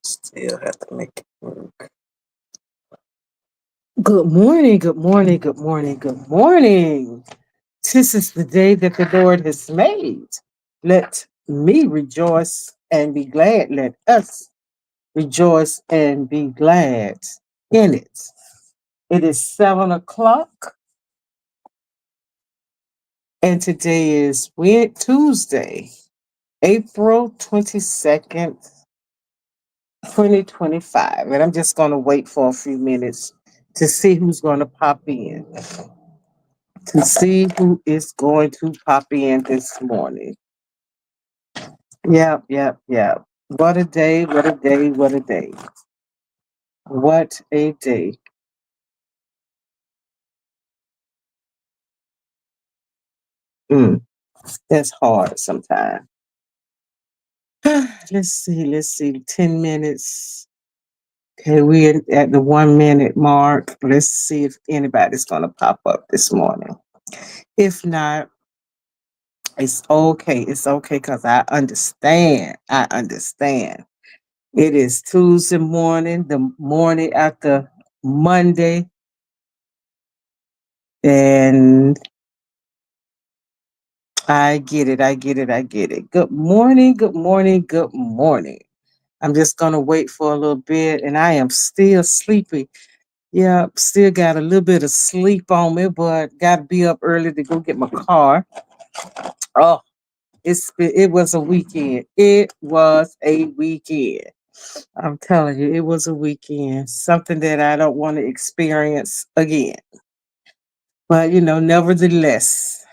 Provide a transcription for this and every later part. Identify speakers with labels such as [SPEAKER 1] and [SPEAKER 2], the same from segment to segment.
[SPEAKER 1] Still have to make it work.
[SPEAKER 2] Good morning, good morning, good morning, good morning. This is the day that the Lord has made. Let me rejoice and be glad. Let us rejoice and be glad in it. It is 7 o'clock, and today is Tuesday, April 22nd, 2025. And I'm just going to wait for a few minutes to see who's going to pop in. To see who is going to pop in this morning. Yep, yep, yep. What a day, what a day, what a day. What a day. Mm, that's hard sometimes. Let's see. 10 minutes. Okay, we're at the 1 minute mark. Let's see if anybody's going to pop up this morning. If not, it's okay. It's okay because I understand. I understand. It is Tuesday morning, the morning after Monday, and I get it. I get it. I get it. Good morning. Good morning. Good morning. I'm just going to wait for a little bit, and I am still sleepy. Yeah, still got a little bit of sleep on me, but got to be up early to go get my car. Oh, it was a weekend. It was a weekend. I'm telling you, it was a weekend. Something that I don't want to experience again. But nevertheless,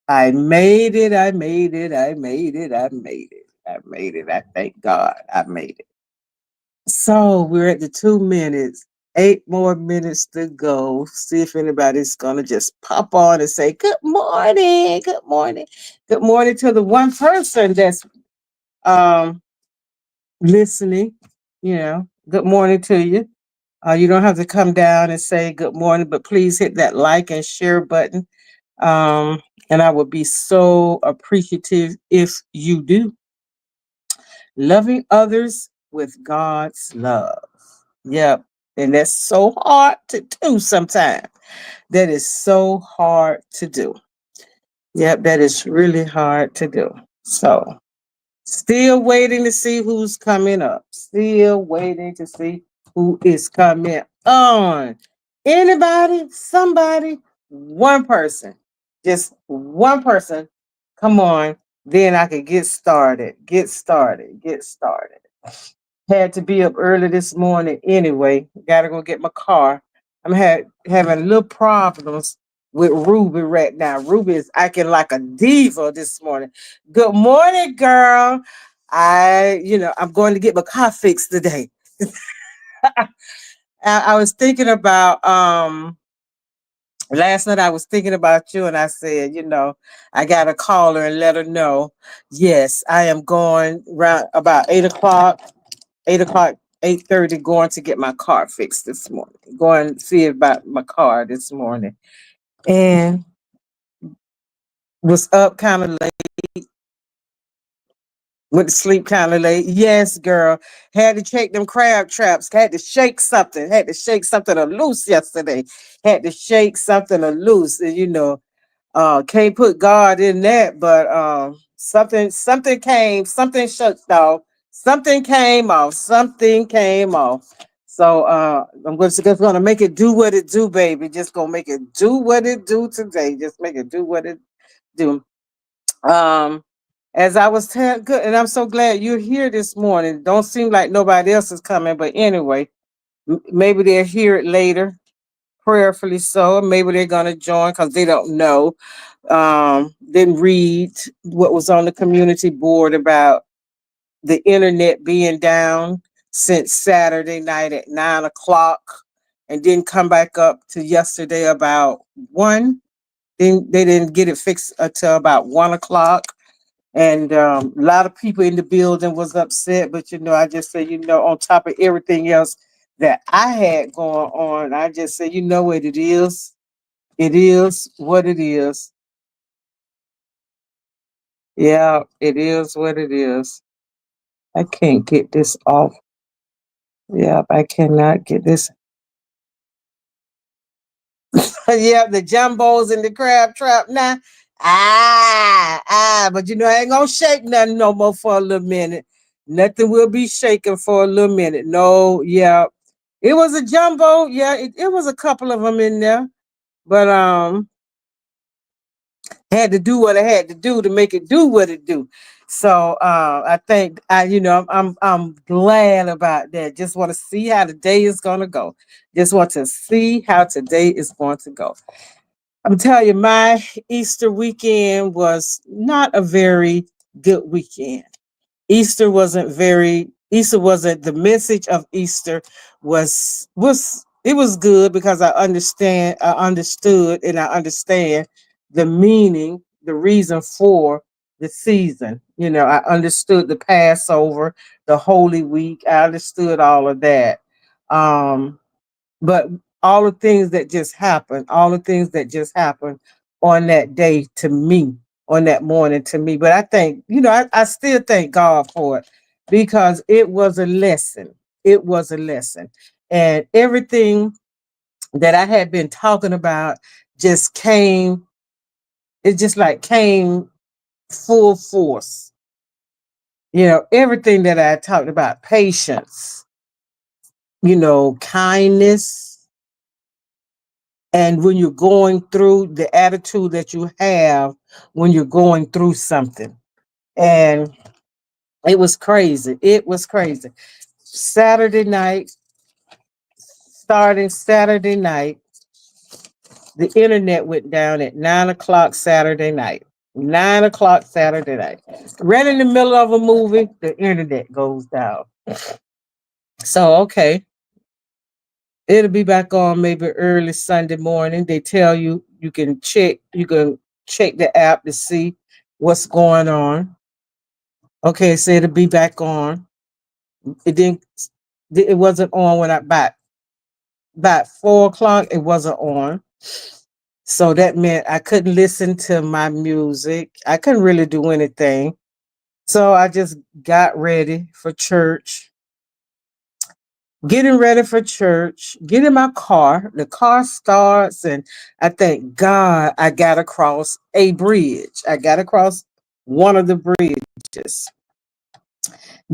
[SPEAKER 2] I made it. I made it. I made it. I made it. I made it. I thank God I made it. So we're at the 2 minutes. 8 more minutes to go. See if anybody's gonna just pop on and say good morning. Good morning. Good morning to the one person that's um listening. Good morning to you. You don't have to come down and say good morning, but please hit that like and share button. Um, and I would be so appreciative if you do. Loving others with God's love. Yep. And that's so hard to do sometimes. That is so hard to do. Yep, that is really hard to do. So, still waiting to see who's coming up. Still waiting to see who is coming on. Anybody, somebody, one person, just one person. Come on. Then I can get started. Get started. Get started. Had to be up early this morning anyway. Got to go get my car. Having little problems with Ruby right now. Ruby is acting like a diva this morning. Good morning, girl. I'm going to get my car fixed today. I was thinking about last night I was thinking about you and I said, I gotta call her and let her know. Yes, I am going around about 8 o'clock, 8 o'clock, 8:30, going to get my car fixed this morning. Going to see about my car this morning. And was up kind of late, went to sleep kind of late. Yes, girl. Had to check them crab traps. Had to shake something. Had to shake something loose yesterday. Had to shake something loose. And can't put God in that, but something came, something shut off, something came off, something came off. So I'm just gonna make it do what it do, baby. Just gonna make it do what it do today. Just make it do what it do. Um, as I was telling, good, and I'm so glad you're here this morning. Don't seem like nobody else is coming, but anyway, maybe they'll hear it later, prayerfully so. Maybe they're gonna join because they don't know. Didn't read what was on the community board about the internet being down since Saturday night at 9 o'clock and didn't come back up to yesterday about 1. Then they didn't get it fixed until about 1 o'clock. And a lot of people in the building was upset, but I just said, on top of everything else that I had going on, I just said, you know what it is? It is what it is. Yeah, it is what it is. I can't get this off. Yep, I cannot get this. Yep, the jumbos and the crab trap now. But you know, I ain't gonna shake nothing no more for a little minute. Nothing will be shaking for a little minute. No, yeah. It was a jumbo. Yeah, it was a couple of them in there. But had to do what I had to do to make it do what it do. So I think I'm glad about that. Just want to see how the day is gonna go. Just want to see how today is going to go. I'm telling you, my Easter weekend was not a very good weekend. Easter wasn't the message of Easter was it was good because I understood and I understand the meaning, the reason for the season. You know, I understood the Passover, the Holy Week, I understood all of that. Um but all the things that just happened on that day to me, on that morning to me. But I think, I still thank God for it because it was a lesson. It was a lesson. And everything that I had been talking about just came, it just like came full force. You know, everything that I talked about, patience, kindness, and when you're going through the attitude that you have when you're going through something. And it was crazy. It was crazy. Saturday night, starting Saturday night, the internet went down at 9 o'clock Saturday night. 9 o'clock Saturday night. Right in the middle of a movie, the internet goes down. So, okay, it'll be back on maybe early Sunday morning. They tell you you can check the app to see what's going on. Okay, so it'll be back on. It didn't it wasn't on when I about 4 o'clock, it wasn't on. So that meant I couldn't listen to my music. I couldn't really do anything. So I just got ready for church. Getting ready for church, get in my car. The car starts, and I thank God I got across a bridge. I got across one of the bridges.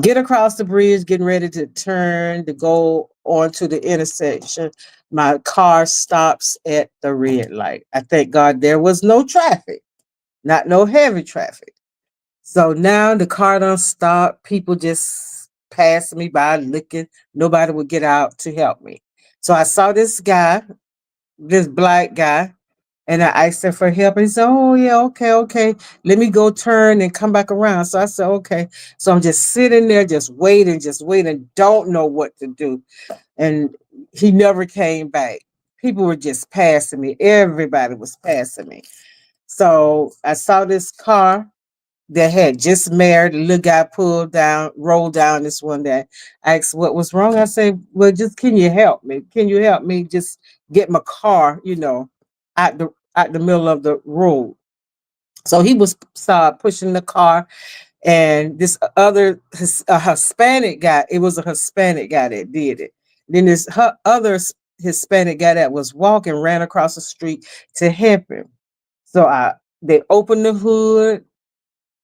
[SPEAKER 2] Get across the bridge, getting ready to turn to go onto the intersection. My car stops at the red light. I thank God there was no traffic, not no heavy traffic. So now the car don't stop. People just pass me by looking. Nobody would get out to help me. So I saw this guy, this black guy, and I asked him for help. And he said, "Oh yeah, okay, okay. Let me go turn and come back around." So I said, "Okay." So I'm just sitting there, just waiting, don't know what to do. And he never came back. People were just passing me. Everybody was passing me. So I saw this car that had just married. The little guy rolled down this one that asked what was wrong. I said, "Well, just can you help me? Can you help me just get my car, out the middle of the road?" So he was start pushing the car, and this other Hispanic guy. It was a Hispanic guy that did it. Then this other Hispanic guy that was walking ran across the street to help him. So they opened the hood.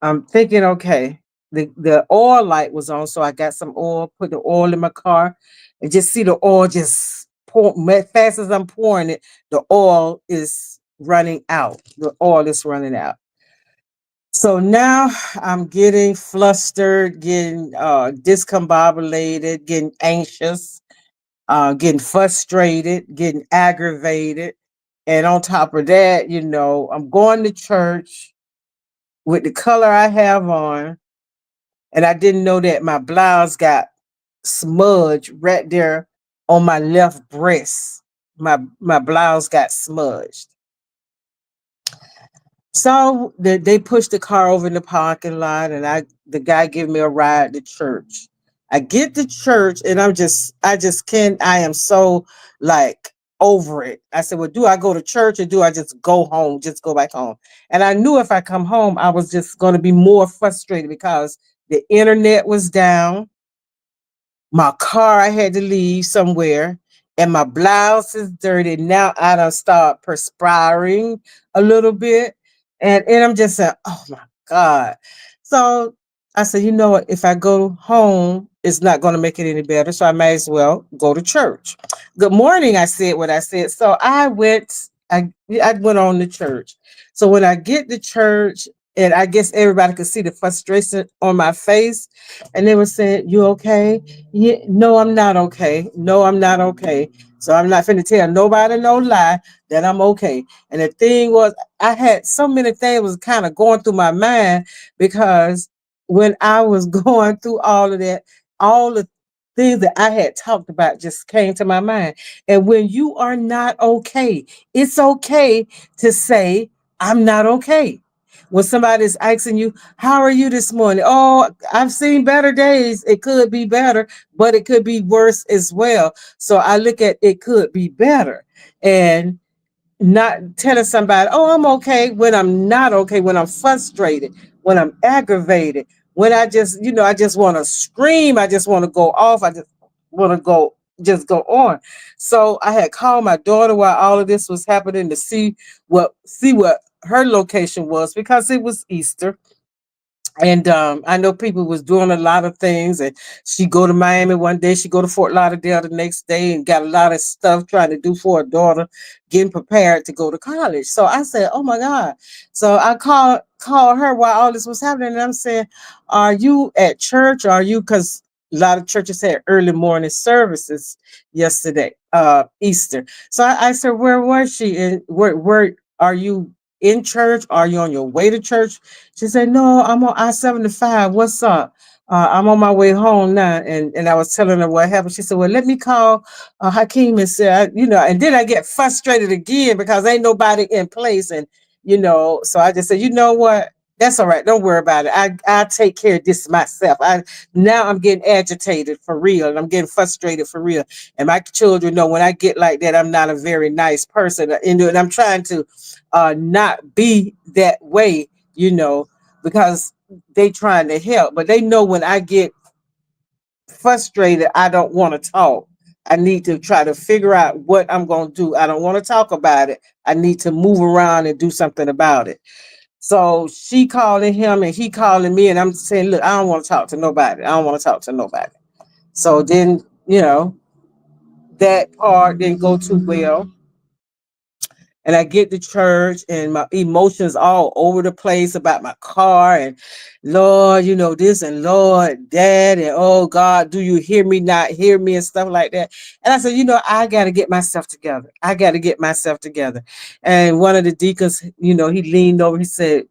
[SPEAKER 2] I'm thinking, okay, the oil light was on, so I got some oil, put the oil in my car, and just see the oil just pour as fast as I'm pouring it, the oil is running out. The oil is running out. So now I'm getting flustered, getting discombobulated, getting anxious, getting frustrated, getting aggravated. And on top of that, I'm going to church with the color I have on, and I didn't know that my blouse got smudged right there on my left breast. My blouse got smudged. So they pushed the car over in the parking lot, and the guy gave me a ride to church. I get to church, and I just can't. I am so like over it. I said, "Well, do I go to church or do I just go home? Just go back home?" And I knew if I come home, I was just going to be more frustrated because the internet was down. My car, I had to leave somewhere, and my blouse is dirty. Now I done start perspiring a little bit. And I'm just saying, oh my God. So I said, you know what? If I go home, it's not going to make it any better. So I may as well go to church. Good morning. I said what I said. So I went on to church. So when I get to church, and I guess everybody could see the frustration on my face, and they were saying, "You okay?" Yeah, no, I'm not okay. No, I'm not okay. So I'm not finna tell nobody no lie that I'm okay. And the thing was, I had so many things was kind of going through my mind, because when I was going through all of that, all the things that I had talked about just came to my mind. And when you are not okay, it's okay to say, I'm not okay. When somebody's asking you, how are you this morning? Oh, I've seen better days. It could be better, but it could be worse as well. So I look at it could be better. And not telling somebody, oh, I'm okay, when I'm not okay, when I'm frustrated, when I'm aggravated, when I just, I just want to scream, I just want to go off, I just want to go on. So I had called my daughter while all of this was happening to see what her location was, because it was Easter. And I know people was doing a lot of things, and she go to Miami one day, she go to Fort Lauderdale the next day, and got a lot of stuff trying to do for her daughter, getting prepared to go to college. So I said, "Oh my God!" So I called her while all this was happening, and I'm saying, "Are you at church? Are you?" Because a lot of churches had early morning services yesterday, Easter. So I said, "Where was she? And where are you?" In church? Are you on your way to church? She said, "No, I'm on I-75. What's up? I'm on my way home now." And I was telling her what happened. She said, "Well, let me call Hakeem and say, and then I get frustrated again because ain't nobody in place." And, so I just said, you know what? That's all right. Don't worry about it. I take care of this myself. Now I'm getting agitated for real, and I'm getting frustrated for real. And my children know when I get like that, I'm not a very nice person. And I'm trying to not be that way, because they trying to help, but they know when I get frustrated, I don't want to talk. I need to try to figure out what I'm going to do. I don't want to talk about it. I need to move around and do something about it. So she calling him and he calling me, and I'm saying, look, I don't want to talk to nobody. I don't want to talk to nobody. So then, that part didn't go too well. And I get to church and my emotions all over the place about my car, and Lord, this, and Lord, Dad, and oh God, do you hear me, not hear me, and stuff like that. And I said, I got to get myself together. I got to get myself together. And one of the deacons, he leaned over. He says,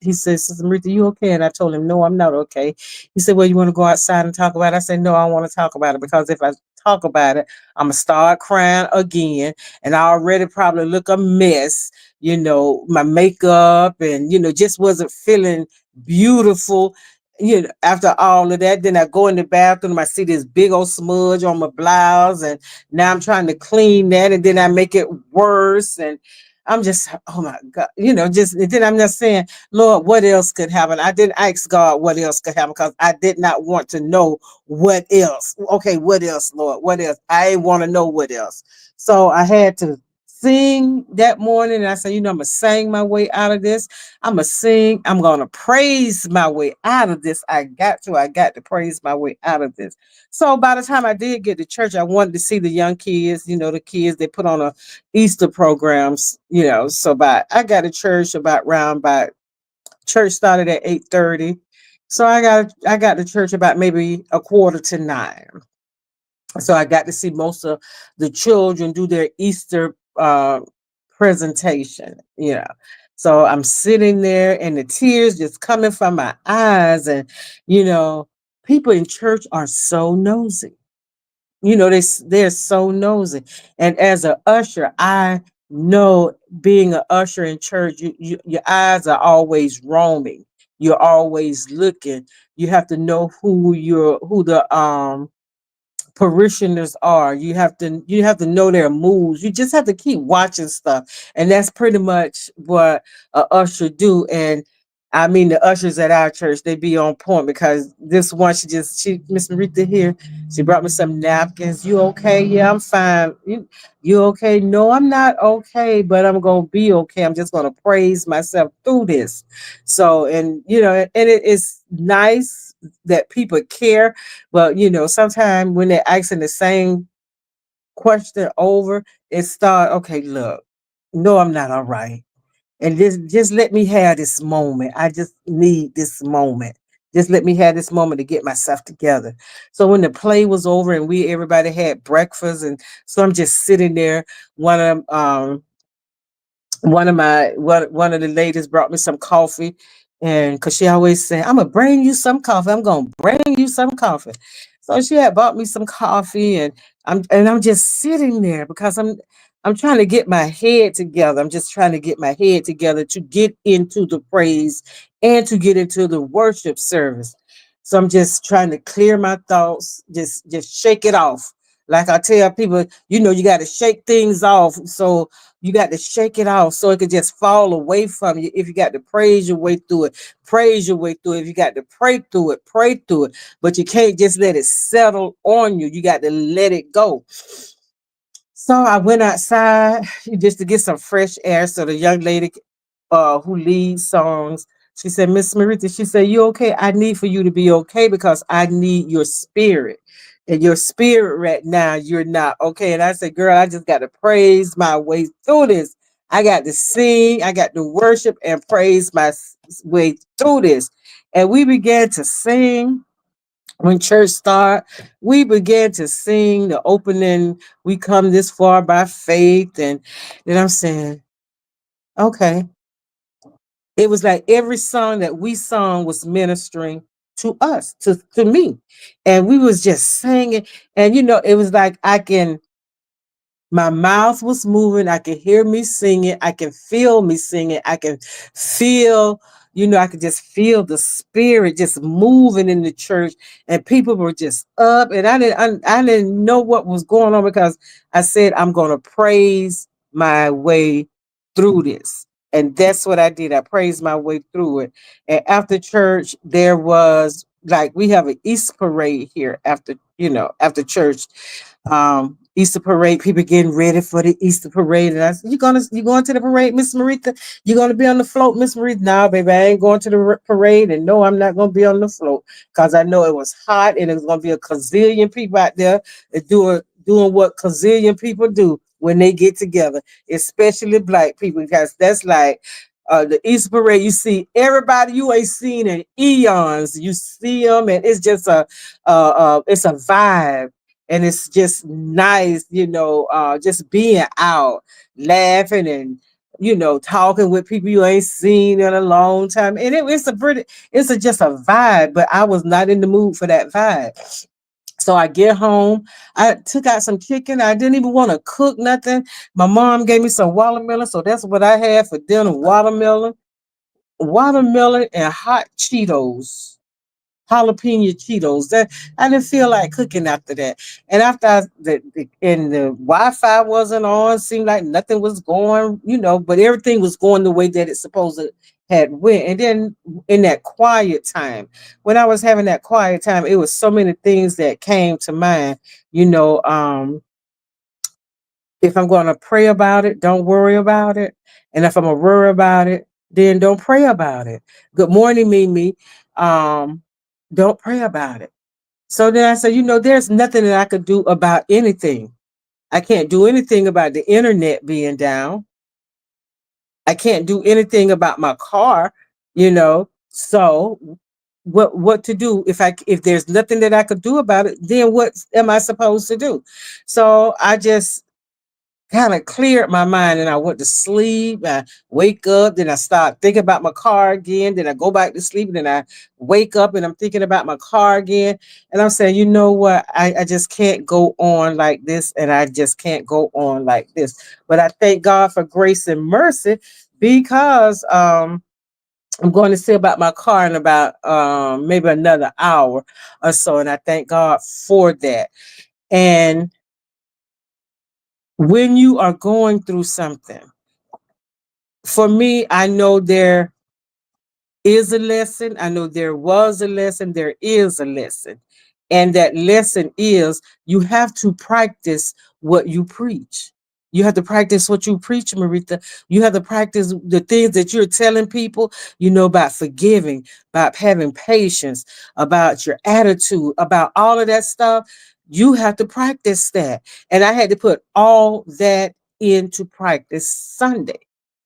[SPEAKER 2] Sister Marita, you okay? And I told him, no, I'm not okay. He said, well, you want to go outside and talk about it? I said, no, I don't want to talk about it, because if I talk about it, I'm gonna start crying again, and I already probably look a mess. My makeup, and just wasn't feeling beautiful. After all of that, then I go in the bathroom, I see this big old smudge on my blouse, and now I'm trying to clean that, and then I make it worse. And I'm just, oh my God, just, and then I'm just saying, Lord, what else could happen? I didn't ask God what else could happen, because I did not want to know what else. Okay, what else, Lord? What else? I want to know what else. So I had to sing that morning, and I said, I'm gonna sing my way out of this. I'm gonna sing. I'm gonna praise my way out of this. I got to praise my way out of this. So by the time I did get to church, I wanted to see the young kids. The kids, they put on a Easter programs. So I got to church about round by church started at 8:30. So I got to church about maybe a quarter to 9. So I got to see most of the children do their Easter presentation. So I'm sitting there, and the tears just coming from my eyes. And you know people in church are so nosy. They're so nosy. And as a usher, I know, being an usher in church, your eyes are always roaming. You're always looking. You have to know who the parishioners are. You have to know their moves. You just have to keep watching stuff. And that's pretty much what a usher do. And I mean, the ushers at our church, they be on point because this one, Miss Marita here, she brought me some napkins. You okay? Yeah, I'm fine. You okay? No, I'm not okay, but I'm going to be okay. I'm just going to praise myself through this. So, and, and it is nice that people care, but, sometimes when they're asking the same question over, it start, okay, look, no, I'm not all right, and just let me have this moment. I just need this moment. Just let me have this moment to get myself together. So when the play was over and everybody had breakfast, and so I'm just sitting there. One of one of the ladies brought me some coffee, and because she always said, I'm gonna bring you some coffee, I'm gonna bring you some coffee. So she had bought me some coffee, and I'm just sitting there because I'm trying to get my head together. I'm just trying to get my head together to get into the praise and to get into the worship service. So I'm just trying to clear my thoughts, just shake it off. Like I tell people, you got to shake things off. So you got to shake it off so it could just fall away from you. If you got to praise your way through it, praise your way through it. If you got to pray through it, pray through it. But you can't just let it settle on you. You got to let it go. So I went outside just to get some fresh air. So the young lady who leads songs, she said, Miss Marita, she said, you okay? I need for you to be okay because I need your spirit. And your spirit right now, you're not okay. And I said, girl, I just got to praise my way through this. I got to sing, I got to worship and praise my way through this. And we began to sing when church start. We began to sing the opening, we come this far by faith. And then I'm saying, okay. It was like every song that we sung was ministering to us, to me. And we was just singing. And it was like my mouth was moving. I could hear me singing. I can feel me singing. I can feel, I could just feel the spirit just moving in the church, and people were just up. And I didn't know what was going on because I said, I'm going to praise my way through this. And that's what I did. I praised my way through it. And after church, there was like, we have an Easter parade here after church, Easter parade, people getting ready for the Easter parade. And I said, you going to the parade, Miss Marita? You gonna be on the float, Miss Marita? No, baby, I ain't going to the parade, and no, I'm not gonna be on the float because I know it was hot and it was gonna be a gazillion people out there doing what gazillion people do when they get together, especially black people, because that's like the Easter parade. You see everybody you ain't seen in eons. You see them, and it's just it's a vibe, and it's just nice, just being out, laughing, and talking with people you ain't seen in a long time. And just a vibe, but I was not in the mood for that vibe. So I get home, I took out some chicken. I didn't even want to cook nothing. My mom gave me some watermelon, so that's what I had for dinner: watermelon and hot Cheetos, jalapeno Cheetos. That I didn't feel like cooking after that. And after the Wi-Fi wasn't on, seemed like nothing was going, but everything was going the way that it's supposed to had went. And then in that quiet time, when I was having that quiet time, it was so many things that came to mind. You know, um, if I'm going to pray about it, don't worry about it. And if I'm gonna worry about it, then don't pray about it. Good morning, Mimi. Um, don't pray about it. So then I said, there's nothing that I could do about anything. I can't do anything about the internet being down. I can't do anything about my car. So what to do if there's nothing that I could do about it, then what am I supposed to do? So I just kind of cleared my mind and I went to sleep. I wake up, then I start thinking about my car again. Then I go back to sleep, and then I wake up and I'm thinking about my car again. And I'm saying, you know what? I just can't go on like this, and I just can't go on like this. But I thank God for grace and mercy because I'm going to see about my car in about maybe another hour or so. And I thank God for that. And when you are going through something, for me, I know is a lesson. I know there was a lesson. There is a lesson. And that lesson is you have to practice what you preach. You have to practice what you preach, Marita. You have to practice the things that you're telling people, about forgiving, about having patience, about your attitude, about all of that stuff. You have to practice that. And I had to put all that into practice Sunday.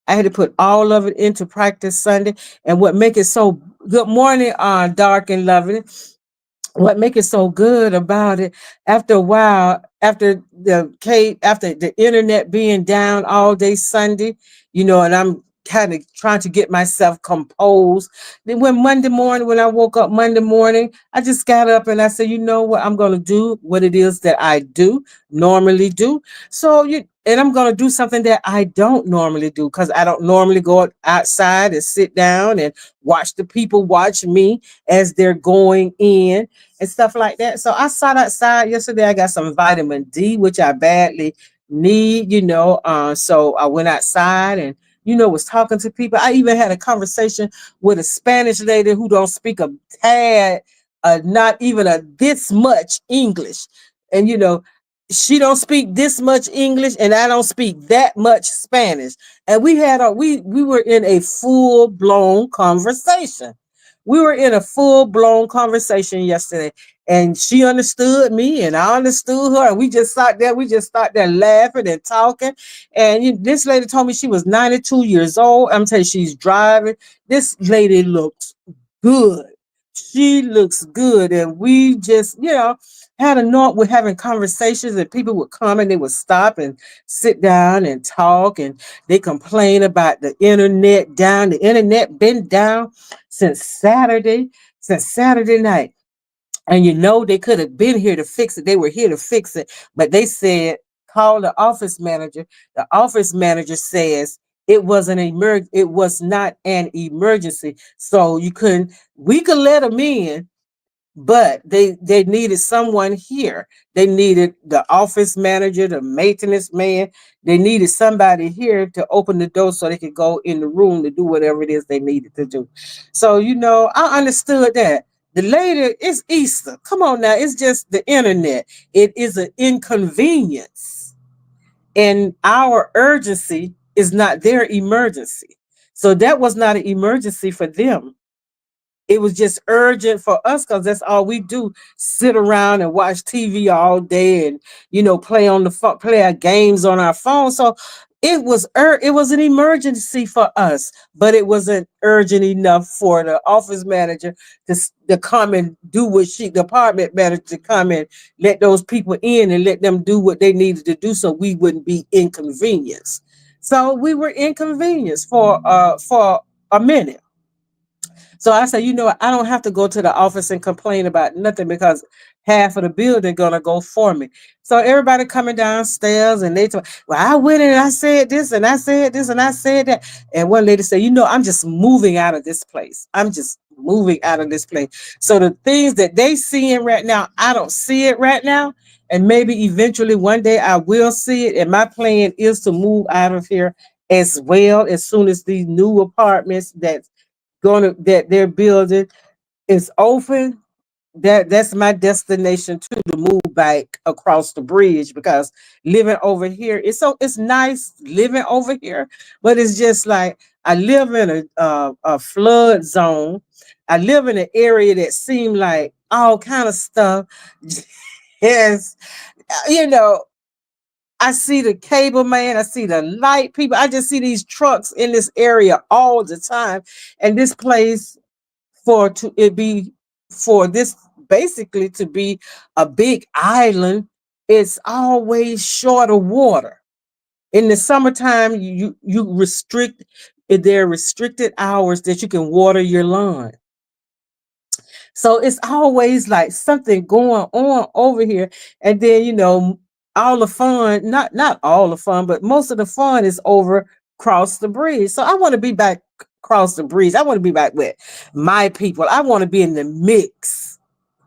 [SPEAKER 2] I had to put all of it into practice Sunday. And what make it so good morning, dark and lovely. What make it so good about it, after a while, after the internet being down all day Sunday, and I'm kind of trying to get myself composed. Then when I woke up Monday morning, I just got up and I said, you know what, I'm gonna do what it is that I do normally do. And I'm gonna do something that I don't normally do, because I don't normally go outside and sit down and watch the people watch me as they're going in and stuff like that. So I sat outside yesterday. I got some vitamin D, which I badly need, So I went outside and, was talking to people. I even had a conversation with a Spanish lady who don't speak a tad, not even a this much English. And, she don't speak this much English and I don't speak that much Spanish. And we were in a full blown conversation. We were in a full blown conversation yesterday, and she understood me, and I understood her, and we just sat there. We just sat there laughing and talking. And this lady told me she was 92 years old. I'm telling you, she's driving. This lady looks good. She looks good, and we just, had a note. We're having conversations, and people would come and they would stop and sit down and talk, and they complain about the internet down. The internet been down since Saturday night. And they could have been here to fix it. They were here to fix it. But they said, call the office manager. The office manager says it was not an emergency. So we could let them in, but they needed someone here. They needed the office manager, the maintenance man. They needed somebody here to open the door so they could go in the room to do whatever it is they needed to do. So I understood that. The later, it's Easter. Come on now, it's just the internet. It is an inconvenience, and our urgency is not their emergency. So that was not an emergency for them. It was just urgent for us, because that's all we do: sit around and watch TV all day, and play on the phone, play our games on our phone. So it was an emergency for us, but it wasn't urgent enough for the office manager to come and do the apartment manager to come and let those people in and let them do what they needed to do, so we wouldn't be inconvenienced. So we were inconvenienced for a minute. So I said, what? I don't have to go to the office and complain about nothing, because half of the building gonna go for me. So everybody coming downstairs, and they told, well, I went in and I said this and I said this and I said that. And one lady said, I'm just moving out of this place. I'm just moving out of this place. So the things that they seeing right now, I don't see it right now. And maybe eventually one day I will see it. And my plan is to move out of here as well, as soon as these new apartments that they're building is open. That's my destination too, to move back across the bridge, because living over here, it's nice living over here, but it's just like I live in a flood zone. I live in an area that seemed like all kind of stuff. Yes, you know, I see the cable man, I see the light people. I just see these trucks in this area all the time. And this place for this basically to be a big island, it's always short of water. In the summertime, you restrict there are restricted hours that you can water your lawn. So it's always like something going on over here. And then, all the fun, not all the fun, but most of the fun is over across the bridge. So I want to be back across the bridge. I want to be back with my people. I want to be in the mix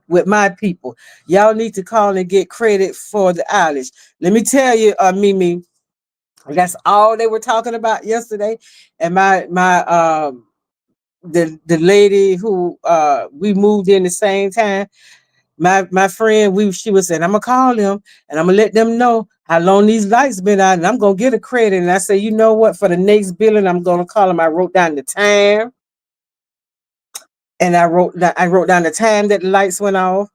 [SPEAKER 2] with my people. Y'all need to call and get credit for the outage. Let me tell you, Mimi, that's all they were talking about yesterday. And my the lady who we moved in the same time, my friend, she was saying, I'm gonna call them and I'm gonna let them know how long these lights been out, and I'm gonna get a credit. And I said, you know what, for the next billing, I'm gonna call them. I wrote down the time, and I wrote down the time that the lights went off,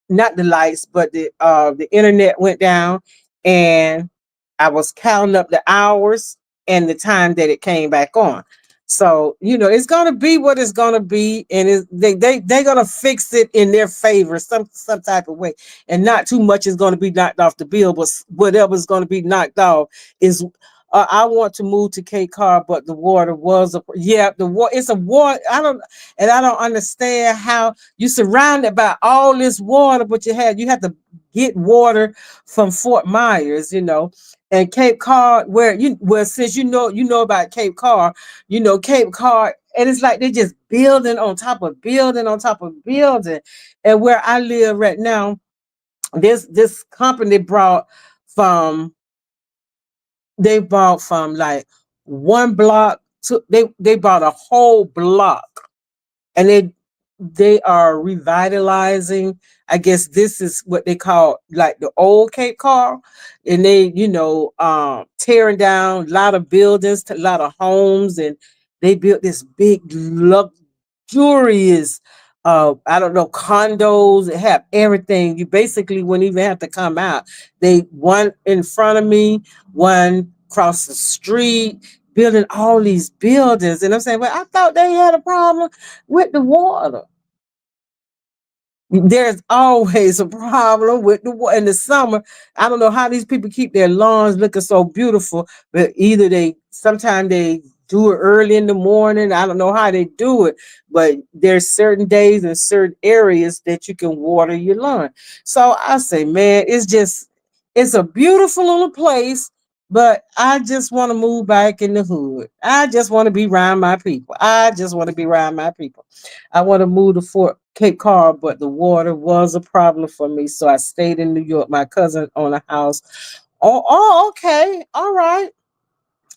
[SPEAKER 2] not the lights, but the internet went down, and I was counting up the hours and the time that it came back on. So it's gonna be what it's gonna be, and they're gonna fix it in their favor, some type of way, and not too much is gonna be knocked off the bill, but whatever's gonna be knocked off is. I want to move to Cape Cod, but the water was the water. It's a water. I don't understand how you surrounded by all this water, but you have to get water from Fort Myers, and Cape Cod, since you know about Cape Cod, Cape Cod, and it's like they're just building on top of building on top of building. And where I live right now, this company from bought from like one block to they bought a whole block, and they are revitalizing. I guess this is what they call like the old Cape Cod, and they tearing down a lot of buildings, a lot of homes, and they built this big luxurious I don't know, condos that have everything. You basically wouldn't even have to come out. They one in front of me, one across the street, building all these buildings. And I'm saying, well, I thought they had a problem with the water. There's always a problem with the water in the summer. I don't know how these people keep their lawns looking so beautiful, but either sometimes they do it early in the morning. I don't know how they do it, but there's certain days and certain areas that you can water your lawn. So I say, man, it's a beautiful little place, but I just want to move back in the hood. I just want to be around my people. I just want to be around my people. I want to move to Fort Cape Cod, but the water was a problem for me. So I stayed in New York. My cousin owned a house. Oh, okay. All right.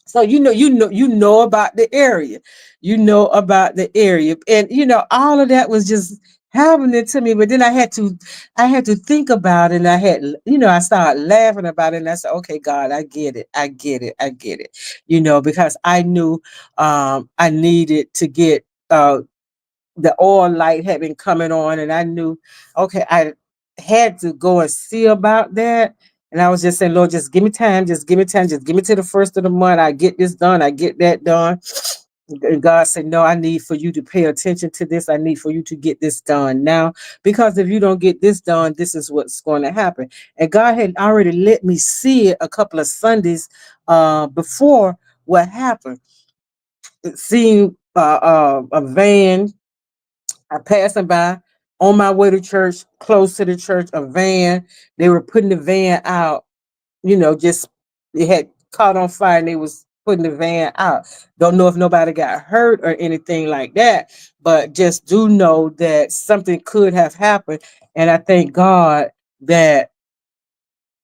[SPEAKER 2] So you know about the area. You know about the area. And all of that was just happening to me. But then I had to think about it, and I started laughing about it, and I said, okay, God, I get it. I get it. I get it. Because I knew I needed to get the oil light had been coming on, and I knew, okay, I had to go and see about that. And I was just saying, Lord, just give me time, just give me time, just give me to the first of the month. I get this done, I get that done. And God said, no, I need for you to pay attention to this. I need for you to get this done now. Because if you don't get this done, this is what's going to happen. And God had already let me see it a couple of Sundays before what happened. Seeing a van passing by on my way to church, close to the church, a van. They were putting the van out, just it had caught on fire and they was putting the van out. Don't know if nobody got hurt or anything like that, but just do know that something could have happened. And I thank God that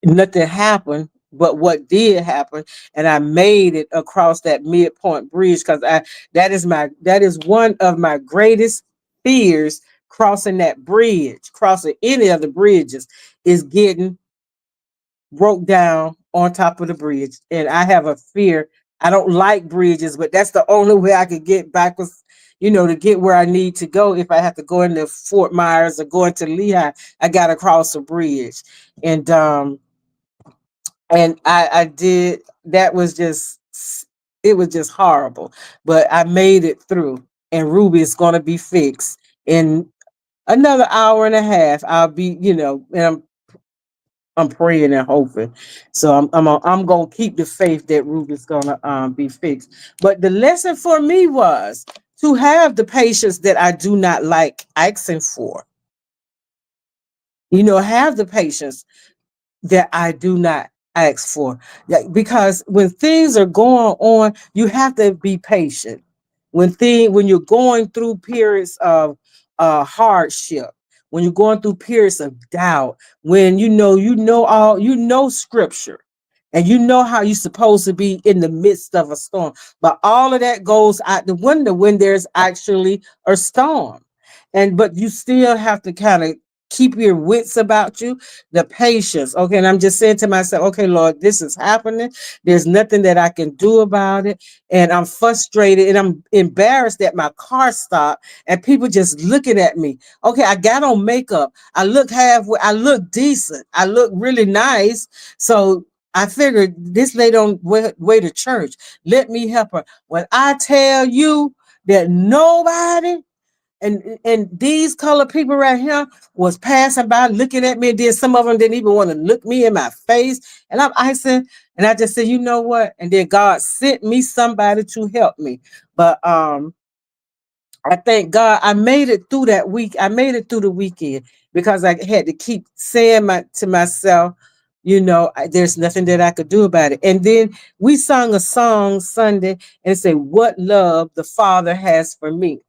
[SPEAKER 2] nothing happened, but what did happen, and I made it across that midpoint bridge, because I that is one of my greatest fears, crossing that bridge, crossing any of the bridges, is getting broke down on top of the bridge. And I have a fear. I don't like bridges, but that's the only way I could get backwards, to get where I need to go. If I have to go into Fort Myers or go into Lehigh, I gotta cross a bridge. And I did. That was just, it was just horrible, but I made it through, and Ruby is going to be fixed in another hour and a half. I'll be, and I'm praying and hoping. So I'm gonna keep the faith that Ruby's gonna be fixed. But the lesson for me was to have the patience that I do not like asking for. Have the patience that I do not ask for. Because when things are going on, you have to be patient. When you're going through periods of hardship, when you're going through periods of doubt, when you know scripture, and you know how you're supposed to be in the midst of a storm. But all of that goes out the window when there's actually a storm. And but you still have to kind of keep your wits about you, the patience. Okay. And I'm just saying to myself, okay, Lord, this is happening. There's nothing that I can do about it. And I'm frustrated and I'm embarrassed that my car stopped and people just looking at me. Okay, I got on makeup. I look halfway, I look decent. I look really nice. So I figured this lady on way to church. Let me help her. When I tell you that nobody and these colored people right here was passing by looking at me, and then some of them didn't even want to look me in my face. And I said, and I just said, you know what? And then God sent me somebody to help me. But I thank God I made it through that week. I made it through the weekend because I had to keep saying to myself, there's nothing that I could do about it. And then we sung a song Sunday and say, what love the Father has for me.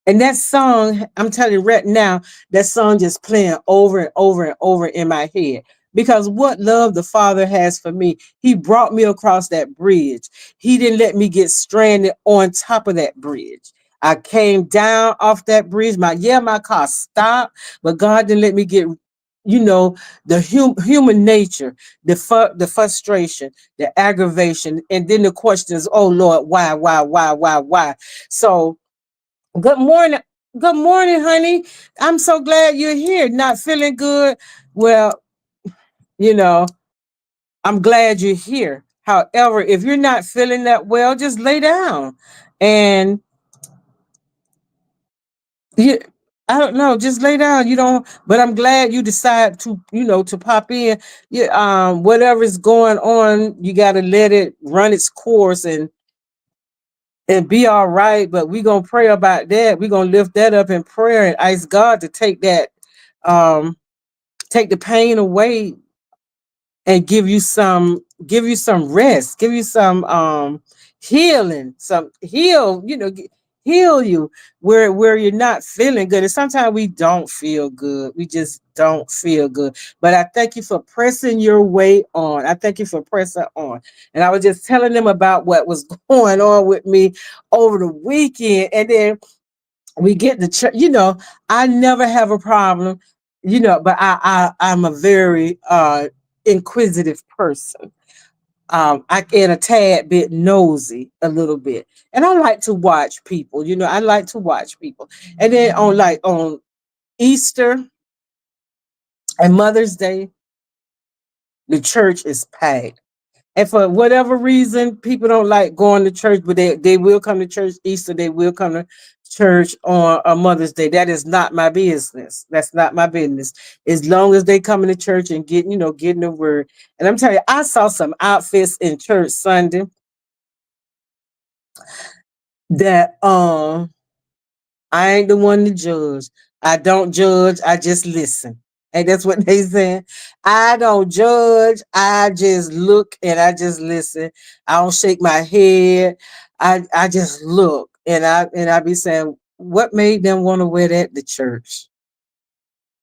[SPEAKER 2] And that song, I'm telling you right now, that song just playing over and over and over in my head. Because what love the Father has for me, He brought me across that bridge. He didn't let me get stranded on top of that bridge. I came down off that bridge. My car stopped, but God didn't let me get, the human nature, the frustration, the aggravation, and then the question is, oh Lord, why? So good morning. Good morning, honey. I'm so glad you're here. Not feeling good. Well, you know, I'm glad you're here. However, if you're not feeling that well, just lay down. And you I don't know, just lay down. You don't, but I'm glad you decide to, to pop in. Whatever's going on, you gotta let it run its course and be all right. But we're gonna pray about that. We're gonna lift that up in prayer and ask God to um take the pain away and give you some rest, give you some healing, some heal you where you're not feeling good. And sometimes we don't feel good. We just don't feel good. But I thank you for pressing your way on. I thank you for pressing on. And I was just telling them about what was going on with me over the weekend. And then we get to church. I never have a problem, but I'm a very inquisitive person. I get a tad bit nosy a little bit. And I like to watch people, I like to watch people. And then on Easter and Mother's Day, the church is packed. And for whatever reason, people don't like going to church, but they will come to church Easter. They will come to church on a Mother's Day. That is not my business. That's not my business. As long as they come into church and getting the word. And I'm telling you, I saw some outfits in church Sunday that I ain't the one to judge. I don't judge. I just listen. And that's what they saying. I don't judge. I just look and I just listen. I don't shake my head. I just look and I be saying, what made them want to wear that to church?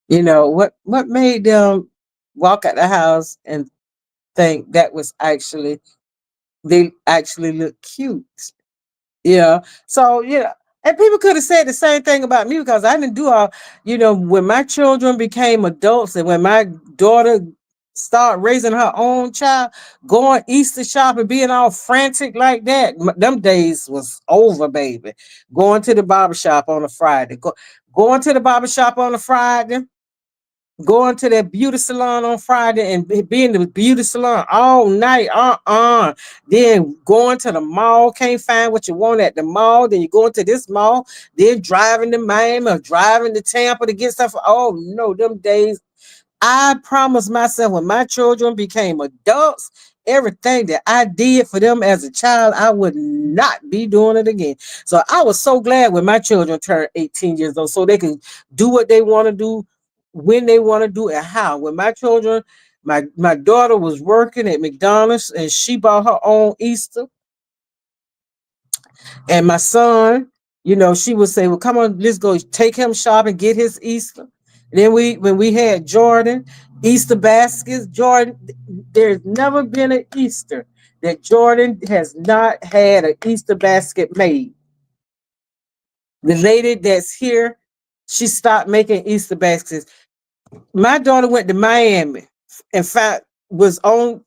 [SPEAKER 2] What made them walk out the house and think that was actually they actually look cute? Yeah. So, and people could have said the same thing about me because I didn't do all, when my children became adults and when my daughter started raising her own child, going Easter shopping, being all frantic like that, them days was over, baby. Going to the barber shop on a Friday, going to the barber shop on a Friday, going to that beauty salon on Friday and be in the beauty salon all night. Then going to the mall, can't find what you want at the mall. Then you go into this mall, then driving to Miami or driving to Tampa to get stuff. Oh no, them days. I promised myself when my children became adults, everything that I did for them as a child, I would not be doing it again. So I was so glad when my children turned 18 years old so they can do what they want to do, when they want to do it, and how. When my children, my daughter was working at McDonald's and she bought her own Easter. And my son, she would say, well, come on, let's go take him shopping, get his Easter. And then when we had Jordan, Easter baskets, Jordan, there's never been an Easter that Jordan has not had an Easter basket made. The lady that's here, she stopped making Easter baskets. My daughter went to Miami and found was on,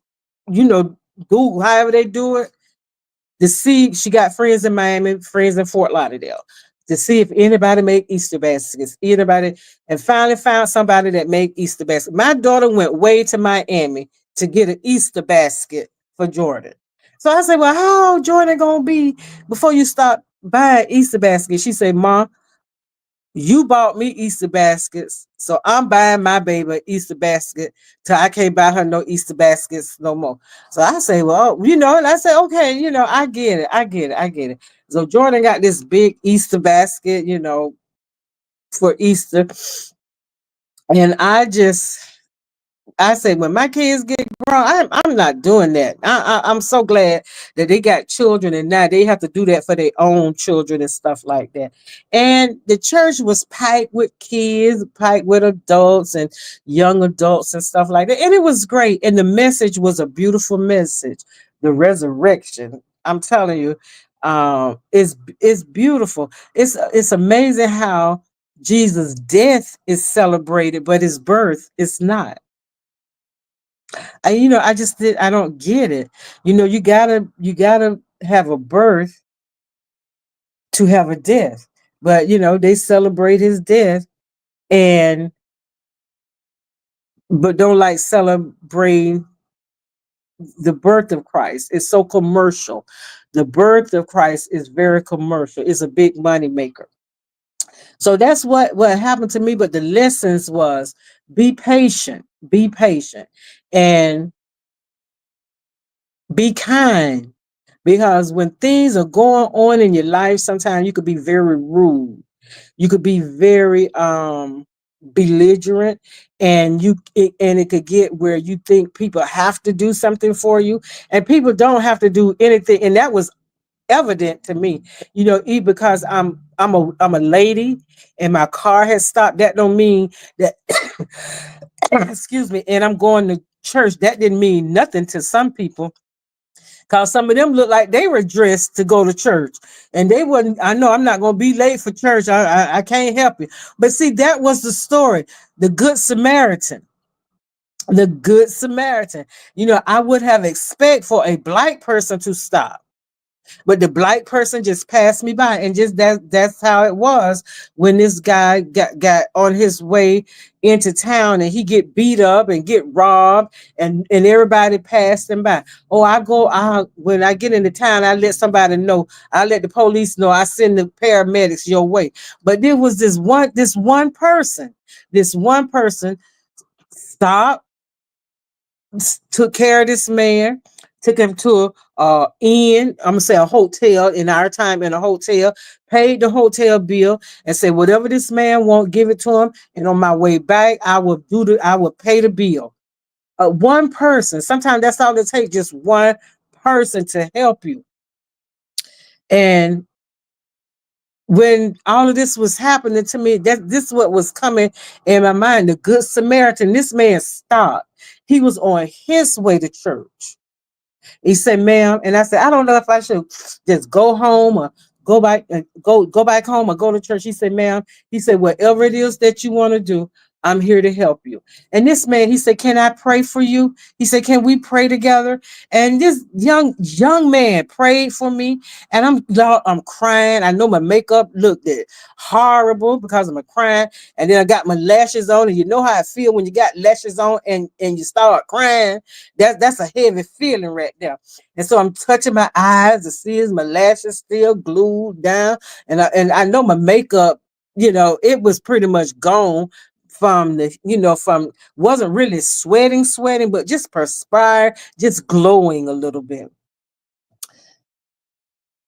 [SPEAKER 2] you know, Google, however they do it, to see she got friends in Miami, friends in Fort Lauderdale, to see if anybody make Easter baskets, anybody, and finally found somebody that make Easter baskets. My daughter went way to Miami to get an Easter basket for Jordan. So I said, well, how Jordan gonna be before you start buying Easter baskets? She said, Mom, you bought me Easter baskets, so I'm buying my baby an Easter basket till I can't buy her no Easter baskets no more. So I say, well, and I say, okay, I get it, I get it. So Jordan got this big Easter basket, for Easter, and I say when my kids get grown, I'm not doing that. I'm so glad that they got children and now they have to do that for their own children and stuff like that. And the church was packed with kids, packed with adults and young adults and stuff like that. And it was great. And the message was a beautiful message. The resurrection. I'm telling you, is beautiful. It's amazing how Jesus' death is celebrated, but his birth is not. I don't get it. You gotta have a birth to have a death. But they celebrate his death and but don't like celebrating the birth of Christ. It's so commercial. The birth of Christ is very commercial. It's a big money maker. So that's what happened to me. But the lessons was be patient, and be kind. Because when things are going on in your life, sometimes you could be very rude. You could be very belligerent, and it could get where you think people have to do something for you, and people don't have to do anything. And that was evident to me, because I'm a lady and my car has stopped. That don't mean that excuse me, and I'm going to church. That didn't mean nothing to some people, because some of them look like they were dressed to go to church. And they wouldn't. I know I'm not going to be late for church. I can't help it. But see, that was the story. The Good Samaritan. The Good Samaritan. I would have expect for a black person to stop, but the black person just passed me by, and just that's how it was when this guy got on his way into town, and he get beat up and get robbed, and everybody passed him by. Oh, when I get into town, I let somebody know. I let the police know. I send the paramedics your way. But there was this one person stopped, took care of this man, took him to I'm gonna say a hotel, in our time in a hotel, paid the hotel bill, and said whatever this man won't, give it to him. And on my way back, I will pay the bill. One person, sometimes that's all it takes, just one person to help you. And when all of this was happening to me, this is what was coming in my mind. The Good Samaritan, this man stopped. He was on his way to church. He said, ma'am, and I said, I don't know if I should just go home or go back home or go to church. He said, ma'am, he said, whatever it is that you want to do, I'm here to help you. And this man, he said, can I pray for you? He said, can we pray together? And this young man prayed for me, and I'm crying. I know my makeup looked horrible because I'm crying, and then I got my lashes on, and you know how I feel when you got lashes on and you start crying. That's a heavy feeling right there. And so I'm touching my eyes to see is my lashes still glued down, and I know my makeup, it was pretty much gone from from wasn't really sweating, but just perspired, just glowing a little bit.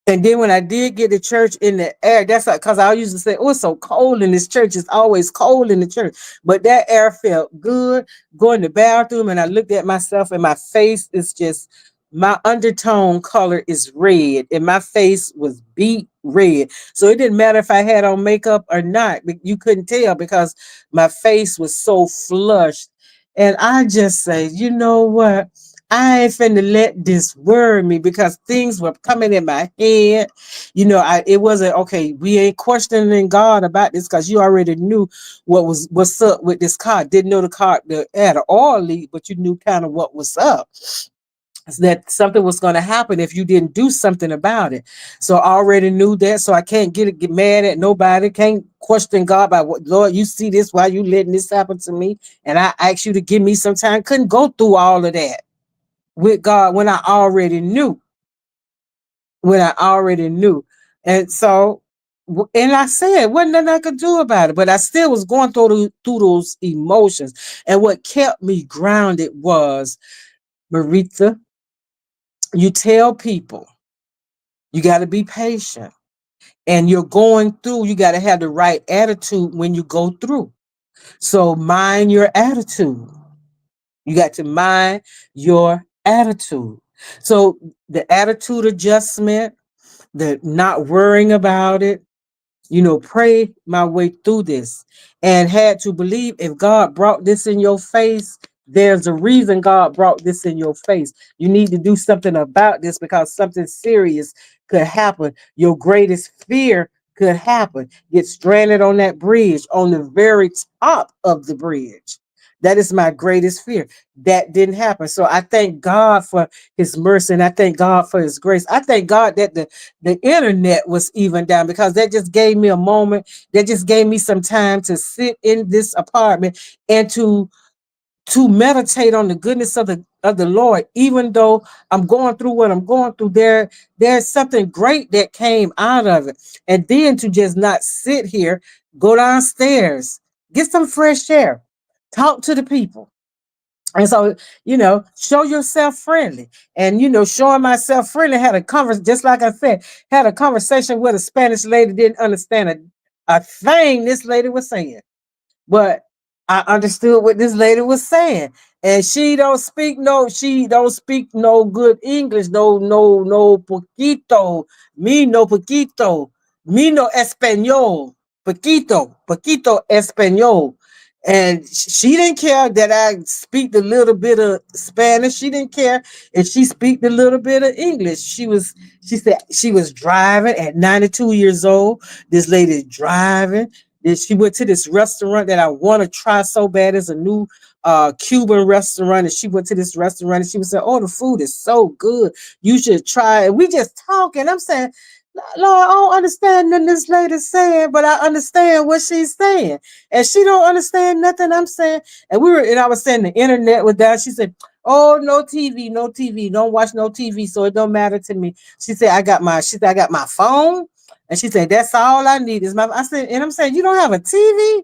[SPEAKER 2] And then when I did get to church in the air, that's because I used to say, oh, it's so cold in this church. It's always cold in the church. But that air felt good. Going to the bathroom, and I looked at myself, and my face is just, my undertone color is red, and my face was beet red. So it didn't matter if I had on makeup or not. But you couldn't tell because my face was so flushed. And I just say, you know what? I ain't finna let this worry me because things were coming in my head. It wasn't okay. We ain't questioning God about this because you already knew what's up with this car. Didn't know the car had an oil leak, but you knew kind of what was up, that something was going to happen if you didn't do something about it. So I already knew that. So I can't get mad at nobody. Can't question God about what, Lord, you see this, why you letting this happen to me? And I asked you to give me some time. Couldn't go through all of that with God when I already knew. When I already knew. And so, and I said, wasn't nothing I could do about it, but I still was going through those emotions. And what kept me grounded was, Maritha, you tell people you got to be patient, and you're going through, you got to have the right attitude when you go through. So mind your attitude. You got to mind your attitude. So the attitude adjustment, the not worrying about it, pray my way through this, and had to believe if God brought this in your face, there's a reason God brought this in your face. You need to do something about this because something serious could happen. Your greatest fear could happen. Get stranded on that bridge, on the very top of the bridge. That is my greatest fear. That didn't happen. So I thank God for his mercy, and I thank God for his grace. I thank God that the internet was even down because that just gave me a moment. That just gave me some time to sit in this apartment and to meditate on the goodness of the Lord. Even though I'm going through what I'm going through, there's something great that came out of it. And then to just not sit here, go downstairs, get some fresh air, talk to the people. And so, show yourself friendly. And, showing myself friendly, had a conversation, just like I said, had a conversation with a Spanish lady, didn't understand a thing this lady was saying. But I understood what this lady was saying. And she don't speak no good English, no poquito, no poquito, no español, poquito español. And she didn't care that I speak a little bit of Spanish. She didn't care if she speak a little bit of English. She said she was driving at 92 years old. This lady driving. Then she went to this restaurant that I want to try so bad. It's a new Cuban restaurant. And she went to this restaurant and she was saying, oh, the food is so good. You should try it. We just talking. I'm saying, Lord, I don't understand nothing this lady's saying, but I understand what she's saying. And she don't understand nothing I'm saying. And I was saying the internet was down. She said, oh, no TV, no TV. Don't watch no TV. So it don't matter to me. She said, I got my phone. And she said, that's all I need is I said, and I'm saying, you don't have a TV?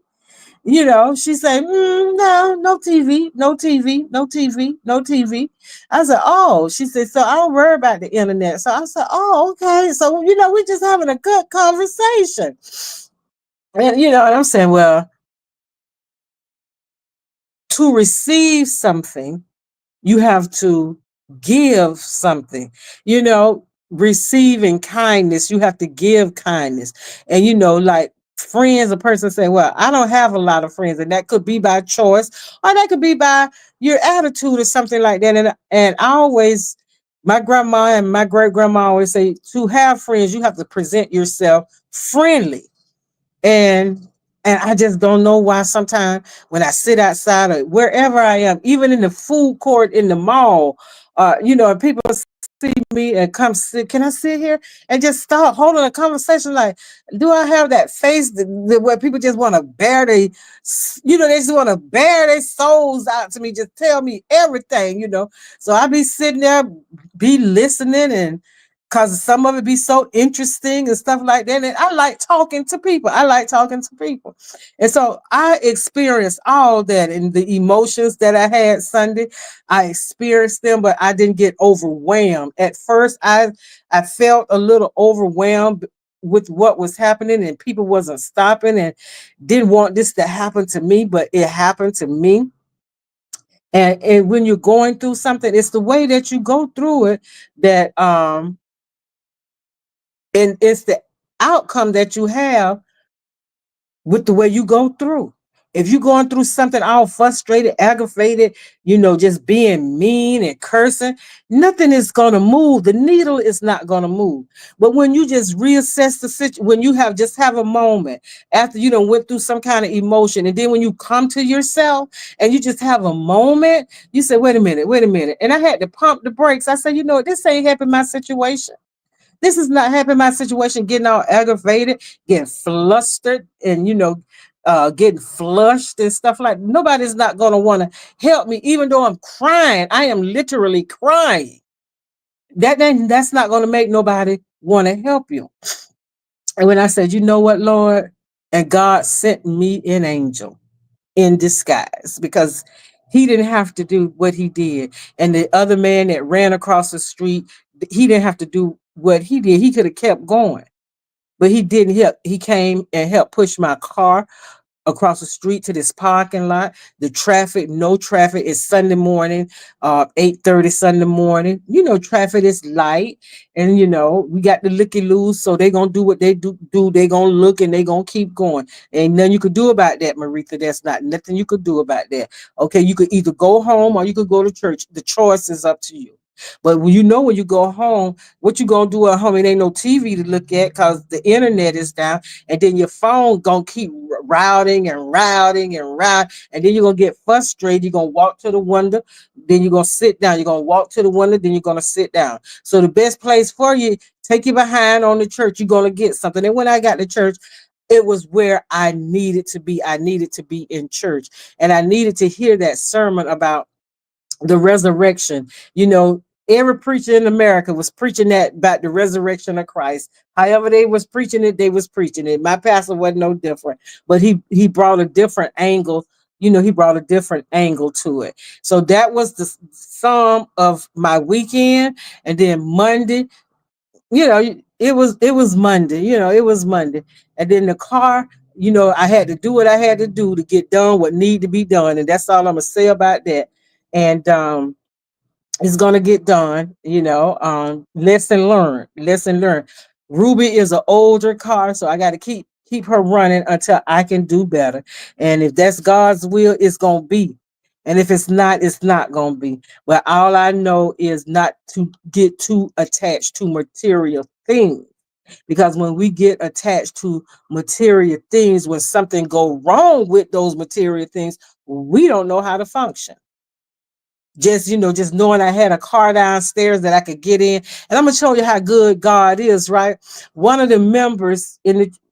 [SPEAKER 2] She said, no, no TV, no TV, no TV, no TV. I said, oh, she said, so I don't worry about the internet. So I said, oh, okay. So, we're just having a good conversation. And I'm saying, well, to receive something, you have to give something. Receiving kindness, you have to give kindness. And like friends, a person say, well, I don't have a lot of friends, and that could be by choice, or that could be by your attitude or something like that. And I always, my grandma and my great grandma always say, to have friends, you have to present yourself friendly. And I just don't know why sometimes when I sit outside or wherever I am, even in the food court in the mall, and people see me and come sit, can I sit here? And just start holding a conversation like, do I have that face where people just want to they just want to bear their souls out to me, just tell me everything. So I be sitting there, be listening, and because some of it be so interesting and stuff like that. And I like talking to people. And so I experienced all that, and the emotions that I had Sunday, I experienced them, but I didn't get overwhelmed. At first, I felt a little overwhelmed with what was happening, and people wasn't stopping and didn't want this to happen to me, but it happened to me. And when you're going through something, it's the way that you go through it that and it's the outcome that you have with the way you go through. If you're going through something all frustrated, aggravated, just being mean and cursing, nothing is going to move. The needle is not going to move. But when you just reassess the situation, when you have a moment after you done went through some kind of emotion, and then when you come to yourself and you just have a moment, you say, wait a minute. And I had to pump the brakes. I said, this ain't helping my situation. This is not helping my situation, getting all aggravated, getting flustered, and getting flushed and stuff like. Nobody's not gonna want to help me, even though I'm crying. I am literally crying. That's not gonna make nobody want to help you. And when I said, you know what, Lord, and God sent me an angel in disguise, because he didn't have to do what he did. And the other man that ran across the street, he didn't have to do what he did. He could have kept going, but he didn't help. He came and helped push my car across the street to this parking lot. The traffic, no traffic. It's Sunday morning, 8:30 Sunday morning. Traffic is light, and we got the looky loose, so they gonna do what they do. They gonna look and they gonna keep going. Ain't nothing you could do about that, Maritha. That's not nothing you could do about that. Okay, you could either go home or you could go to church. The choice is up to you. But when you go home, what you gonna do at home? It ain't no TV to look at because the internet is down, and then your phone gonna keep routing and routing and routing, and then you're gonna get frustrated. You're gonna walk to the window, then you're gonna sit down. You're gonna walk to the window, then you're gonna sit down. So the best place for you, take you behind on the church. You're gonna get something. And when I got to church, it was where I needed to be. I needed to be in church, and I needed to hear that sermon about the resurrection. Every preacher in America was preaching that about the resurrection of Christ. However they was preaching it, they was preaching it. My pastor wasn't no different, but he brought a different angle. He brought a different angle to it. So that was the sum of my weekend. And then Monday, it was Monday. It was Monday. And then the car, I had to do what I had to do to get done what need to be done, and that's all I'm gonna say about that. And it's gonna get done. Lesson learned. Lesson learned. Ruby is an older car, so I got to keep her running until I can do better. And if that's God's will, it's gonna be. And if it's not, it's not gonna be. But all I know is not to get too attached to material things, because when we get attached to material things, when something go wrong with those material things, we don't know how to function. Just knowing I had a car downstairs that I could get in. And I'm gonna show you how good God is, right? One of the members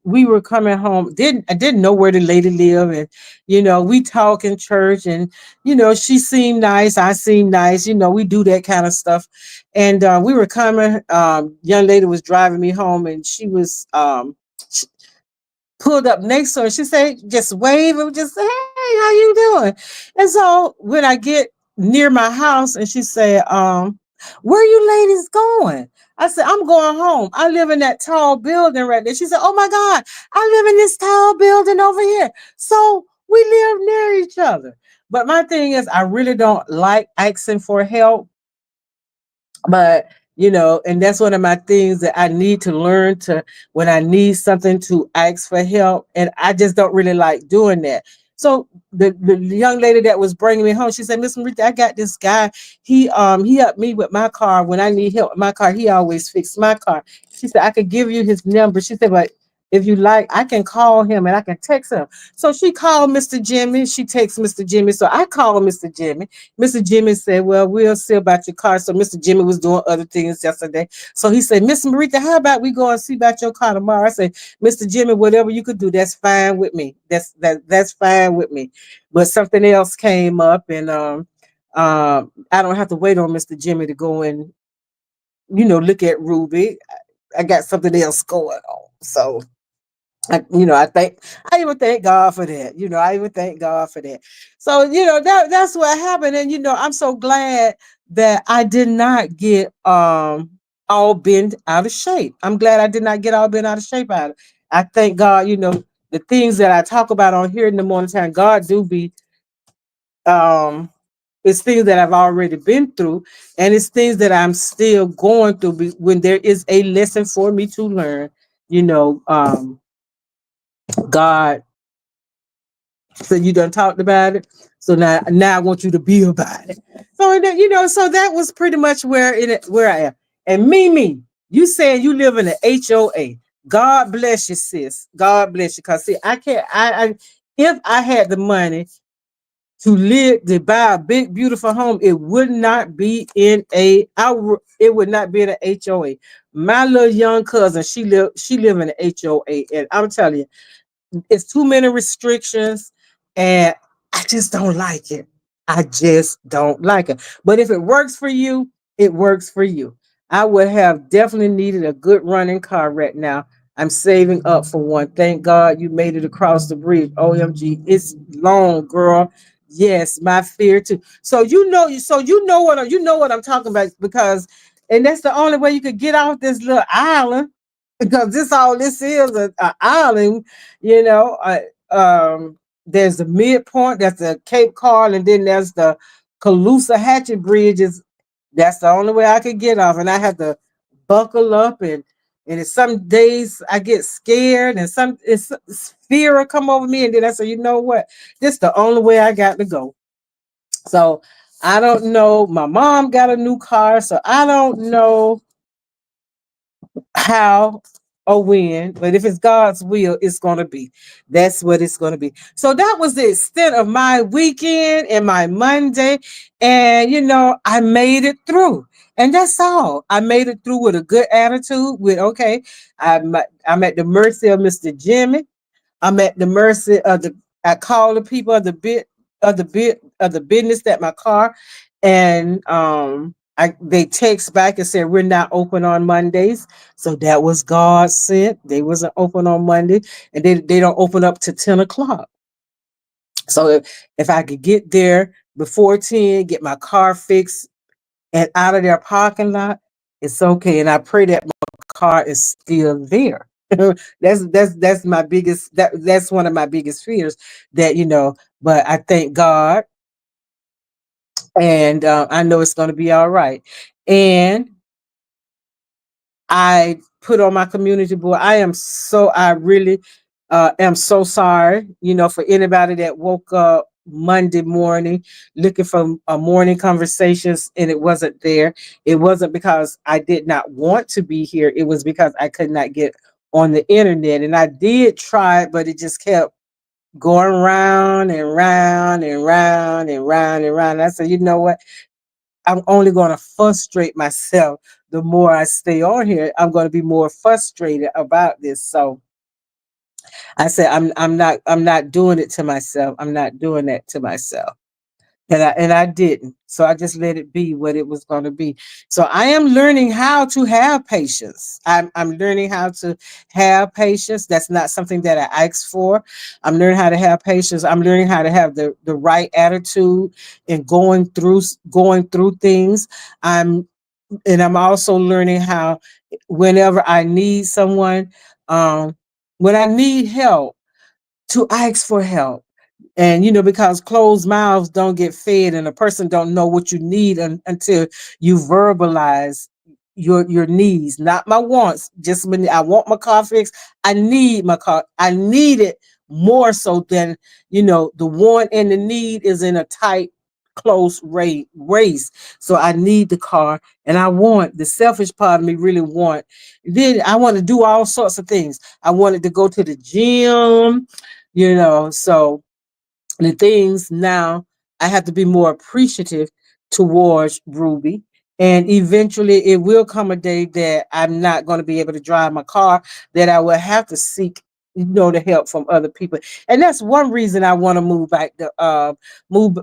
[SPEAKER 2] we were coming home, I didn't know where the lady lived, and we talk in church, and she seemed nice, I seemed nice, we do that kind of stuff. And we were coming, young lady was driving me home, and she was pulled up next to her. She said, just wave and just say, hey, how you doing? And so when I get near my house, and she said, where you ladies going? I said, I'm going home. I live in that tall building right there. She said, oh my God, I live in this tall building over here. So we live near each other. But my thing is, I really don't like asking for help. But and that's one of my things that I need to learn, to when I need something, to ask for help, and I just don't really like doing that. So the young lady that was bringing me home, she said, Miss Marita, I got this guy. He helped me with my car. When I need help with my car, he always fixed my car. She said, I could give you his number. She said, but if you like, I can call him and I can text him. So she called Mr. Jimmy. She texts Mr. Jimmy. So I called Mr. Jimmy. Mr. Jimmy said, well, we'll see about your car. So Mr. Jimmy was doing other things yesterday. So he said, Miss Marita, how about we go and see about your car tomorrow? I said, Mr. Jimmy, whatever you could do, that's fine with me. That's fine with me. But something else came up, and I don't have to wait on Mr. Jimmy to go and look at Ruby. I got something else going on. So I even thank God for that. I even thank God for that. So, that's what happened. And, I'm so glad that I did not get all bent out of shape. I'm glad I did not get all bent out of shape out of. I thank God, the things that I talk about on here in the morning time, God do be it's things that I've already been through, and it's things that I'm still going through when there is a lesson for me to learn. God So you done talked about it. So now I want you to be about it. So so that was pretty much where I am. And Mimi, you saying you live in the HOA. God bless you, sis. God bless you. Cause see, I can't. I if I had the money to buy a big beautiful home, it would not be in it would not be in a HOA. My little young cousin, she live in a HOA, and I'm telling you, it's too many restrictions, and I just don't like it. I just don't like it. But if it works for you, it works for you. I would have definitely needed a good running car right now. I'm saving up for one. Thank God you made it across the bridge. OMG, it's long, girl. Yes, my fear too. So you know what I'm talking about, because and that's the only way you could get off this little island, because this is a island, you know. There's the midpoint, that's the Cape Cod, and then there's the Calusa Hatchet Bridges. That's the only way I could get off, and I have to buckle up, and it's some days I get scared, and it's fear will come over me, and then I say, you know what, this the only way I got to go. So I don't know. My mom got a new car, so I don't know how or when, but if it's God's will, it's going to be. That's what it's going to be. So that was the extent of my weekend and my Monday. And, I made it through. And that's all. I made it through with a good attitude. With, okay, I'm at the mercy of Mr. Jimmy. I'm at the mercy of I call the people of the business that my car, and they text back and said we're not open on Mondays. So that was God sent. They wasn't open on Monday, and they don't open up to 10 o'clock. So if I could get there before 10, get my car fixed and out of their parking lot, it's okay. And I pray that my car is still there. That's my that's one of my biggest fears, that but I thank God, and I know it's going to be all right. And I put on my community board. I really am so sorry, for anybody that woke up Monday morning looking for a morning conversations and it wasn't there. It wasn't because I did not want to be here. It was because I could not get on the internet. And I did try it, but it just kept going round and round and round and round and round. And I said, you know what? I'm only going to frustrate myself. The more I stay on here, I'm going to be more frustrated about this. So I said, I'm not doing it to myself. I'm not doing that to myself. And I didn't. So I just let it be what it was going to be. So I am learning how to have patience. I'm learning how to have patience. That's not something that I asked for. I'm learning how to have patience. I'm learning how to have the right attitude in going through things. I'm I'm also learning how, whenever I need someone, um, when I need help, to ask for help. And because closed mouths don't get fed, and a person don't know what you need until you verbalize your needs, not my wants. Just when I want my car fixed, I need my car. I need it more so than the want and the need is in a tight close race. So I need the car, and I want, the selfish part of me really want, then I want to do all sorts of things. I wanted to go to the gym, so the things now, I have to be more appreciative towards Ruby. And eventually it will come a day that I'm not going to be able to drive my car, that I will have to seek the help from other people. And that's one reason I want to move back to move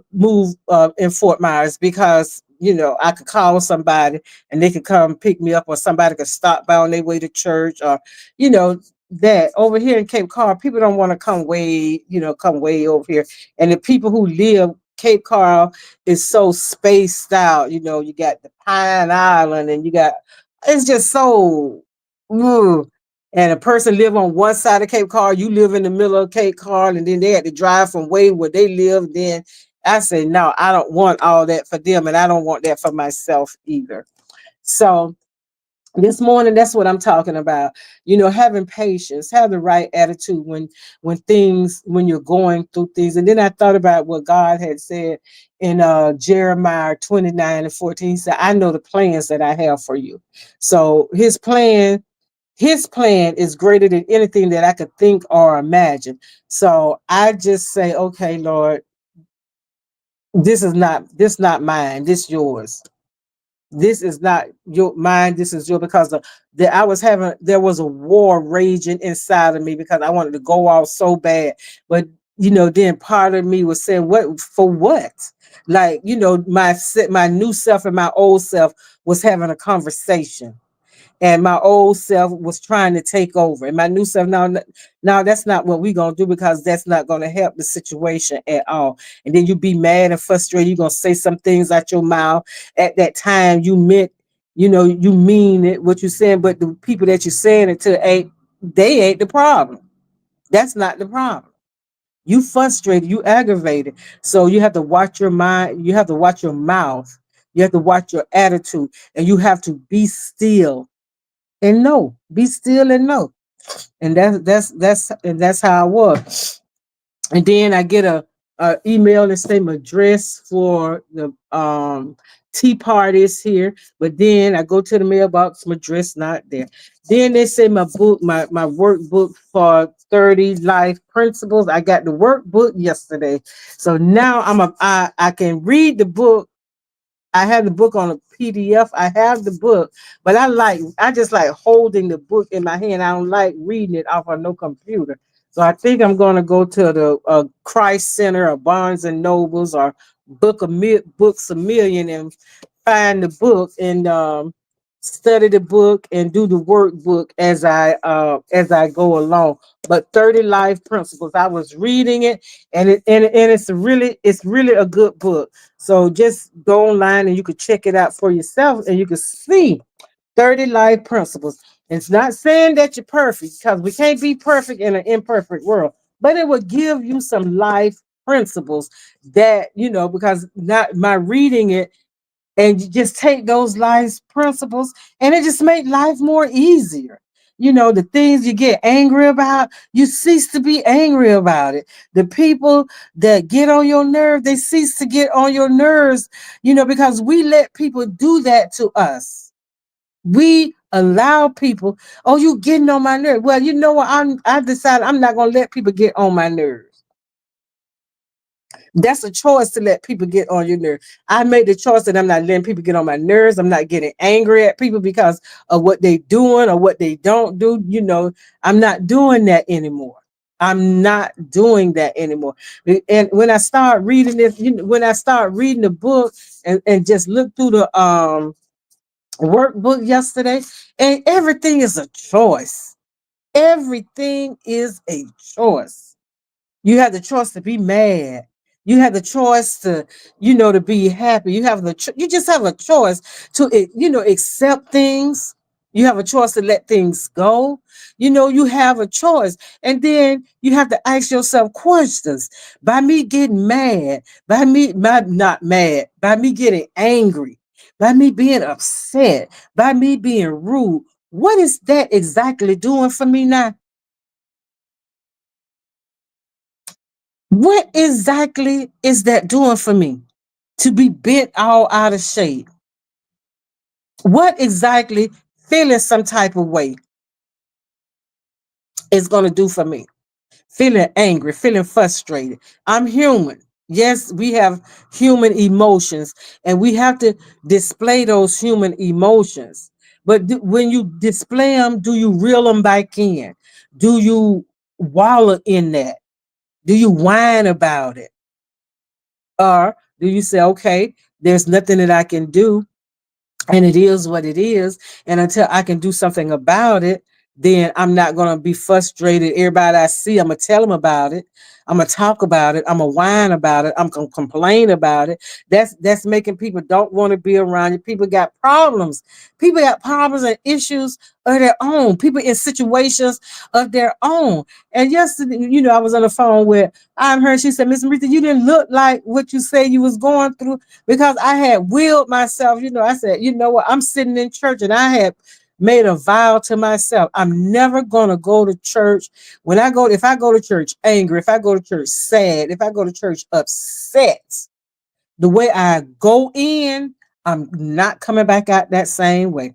[SPEAKER 2] in Fort Myers, because I could call somebody and they could come pick me up, or somebody could stop by on their way to church, or you know that over here in Cape Cod, people don't want to come way over here. And the people who live Cape Coral is so spaced out. You got the Pine Island, and it's just so. Ooh. And a person live on one side of Cape Coral, you live in the middle of Cape Coral, and then they had to drive from way where they live. Then I say, no, I don't want all that for them, and I don't want that for myself either. So This morning, that's what I'm talking about. Having patience, have the right attitude when you're going through things. And then I thought about what God had said in Jeremiah 29:14. He said, I know the plans that I have for you. So his plan is greater than anything that I could think or imagine. So I just say, okay, Lord, this not mine, this yours. This is not your mine, this is your, because there was a war raging inside of me because I wanted to go off so bad. But then part of me was saying, what for what? Like, my new self and my old self was having a conversation, and my old self was trying to take over, and my new self, now that's not what we're going to do, because that's not going to help the situation at all. And then you be mad and frustrated, you're going to say some things out your mouth at that time you meant, you mean it what you're saying, but the people that you're saying it to ain't the problem. That's not the problem. You frustrated, you aggravated. So you have to watch your mind, you have to watch your mouth, you have to watch your attitude, and you have to be still and know. Be still and know. And that's how I was. And then I get a email and say my address for the tea parties here. But then I go to the mailbox, my address not there. Then they say my workbook for 30 life principles. I got the workbook yesterday. So now I can read the book. I have the book on a PDF. I have the book, but I just like holding the book in my hand. I don't like reading it off of no computer. So I think I'm going to go to the Christ Center or Barnes and Nobles or Books a Million and find the book and study the book and do the workbook as I go along. But 30 Life Principles, I was reading it, and it's really a good book. So just go online and you can check it out for yourself, and you can see 30 Life Principles. It's not saying that you're perfect, because we can't be perfect in an imperfect world, but it will give you some life principles that, because not my reading it, and you just take those life principles, and it just make life more easier. The things you get angry about, you cease to be angry about it. The people that get on your nerve, they cease to get on your nerves, because we let people do that to us. We allow people, oh, you getting on my nerve. Well, you know what? I decided I'm not gonna let people get on my nerves. That's a choice, to let people get on your nerves. I made the choice that I'm not letting people get on my nerves. I'm not getting angry at people because of what they doing or what they don't do. I'm not doing that anymore. I'm not doing that anymore. And when I start reading this, when I start reading the book and just look through the workbook yesterday, and everything is a choice. Everything is a choice. You have the choice to be mad. You have the choice to be happy. You just have a choice to, accept things. You have a choice to let things go. You have a choice. And then you have to ask yourself questions. By me getting mad, not mad, by me getting angry, by me being upset, by me being rude, what is that exactly doing for me now? What exactly is that doing for me? To be bent all out of shape. What exactly feeling some type of way is going to do for me? Feeling angry, feeling frustrated. I'm human. Yes, we have human emotions, and we have to display those human emotions. But when you display them, do you reel them back in? Do you wallow in that? Do you whine about it? Or do you say, okay, there's nothing that I can do, and it is what it is. And until I can do something about it, then I'm not going to be frustrated. Everybody I see, I'm going to tell them about it. I'm going to talk about it. I'm going to whine about it. I'm going to complain about it. That's making people don't want to be around you. People got problems. People got problems and issues of their own. People in situations of their own. And yesterday, I was on the phone with, I heard, she said, Miss Marita, you didn't look like what you say you was going through, because I had willed myself. I said, you know what? I'm sitting in church, and I had made a vow to myself. I'm never gonna go to church. If I go to church angry, if I go to church sad, if I go to church upset, the way I go in, I'm not coming back out that same way.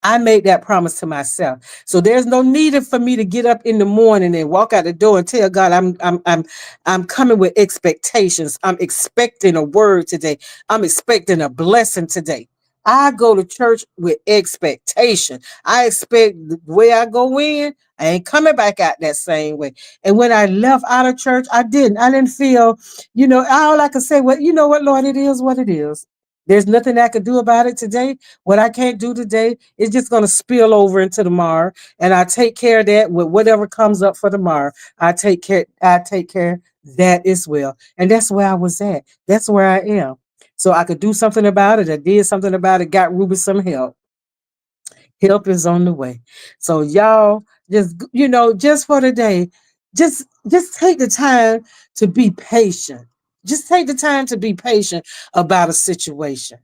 [SPEAKER 2] I made that promise to myself. So there's no need for me to get up in the morning and walk out the door and tell God I'm coming with expectations. I'm expecting a word today. I'm expecting a blessing today. I go to church with expectation. I expect the way I go in, I ain't coming back out that same way. And when I left out of church, I didn't feel, all I could say, well, you know what, Lord, it is what it is. There's nothing I could do about it today. What I can't do today is just going to spill over into tomorrow. And I take care of that with whatever comes up for tomorrow. I take care that as well. And that's where I was at. That's where I am. So I could do something about it. I did something about it, got Ruby some help. Help is on the way. So y'all just for today, just take the time to be patient. Just take the time to be patient about a situation.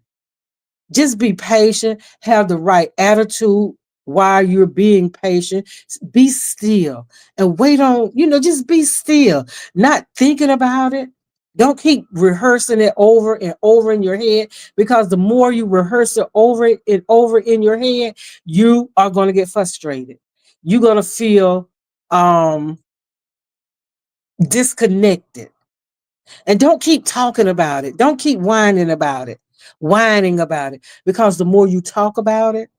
[SPEAKER 2] Just be patient, have the right attitude while you're being patient. Be still and wait on, just be still, not thinking about it. Don't keep rehearsing it over and over in your head, because the more you rehearse it over and over in your head, you are going to get frustrated. You're going to feel disconnected. And don't keep talking about it. Don't keep whining about it, because the more you talk about it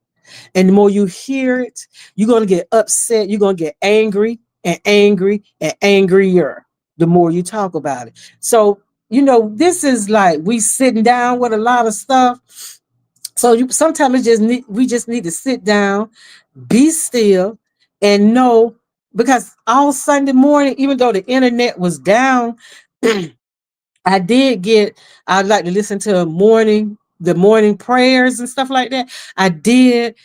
[SPEAKER 2] and the more you hear it, you're going to get upset. You're going to get angry and angry and angrier the more you talk about it. So, this is like we sitting down with a lot of stuff. So sometimes we just need to sit down, be still, and know, because all Sunday morning, even though the internet was down, I'd like to listen to the morning prayers and stuff like that. I did,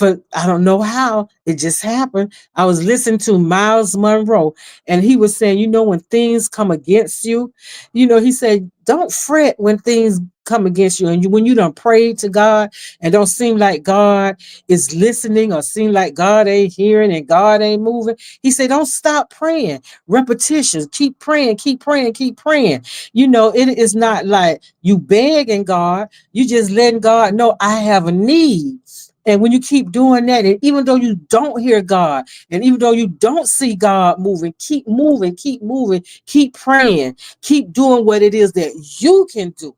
[SPEAKER 2] I don't know how, it just happened. I was listening to Miles Monroe, and he was saying, when things come against you, he said, don't fret when things come against you. And when you don't pray to God and don't seem like God is listening, or seem like God ain't hearing and God ain't moving, he said, don't stop praying. Repetitions, keep praying, keep praying, keep praying. It is not like you begging God, you just letting God know, I have a need. And when you keep doing that, and even though you don't hear God, and even though you don't see God moving, keep moving, keep praying, keep doing what it is that you can do.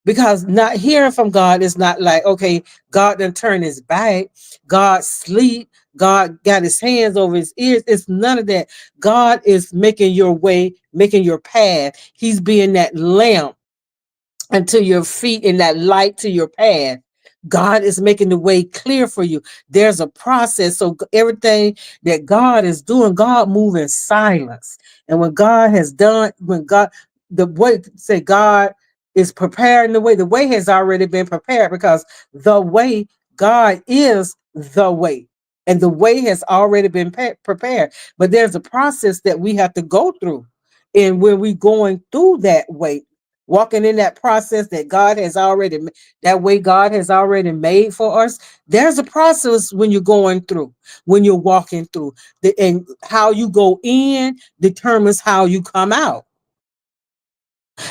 [SPEAKER 2] Because not hearing from God is not like, okay, God done turned his back, God sleep, God got his hands over his ears. It's none of that. God is making your way, making your path. He's being that lamp unto your feet and that light to your path. God is making the way clear for you. There's a process. So everything that God is doing, God move in silence. And when God has done, the way, say God is preparing the way has already been prepared, because the way, God is the way. And the way has already been prepared. But there's a process that we have to go through. And when we're going through that way, walking in that process that way God has already made for us, there's a process when you're going through, when you're walking through. And how you go in determines how you come out.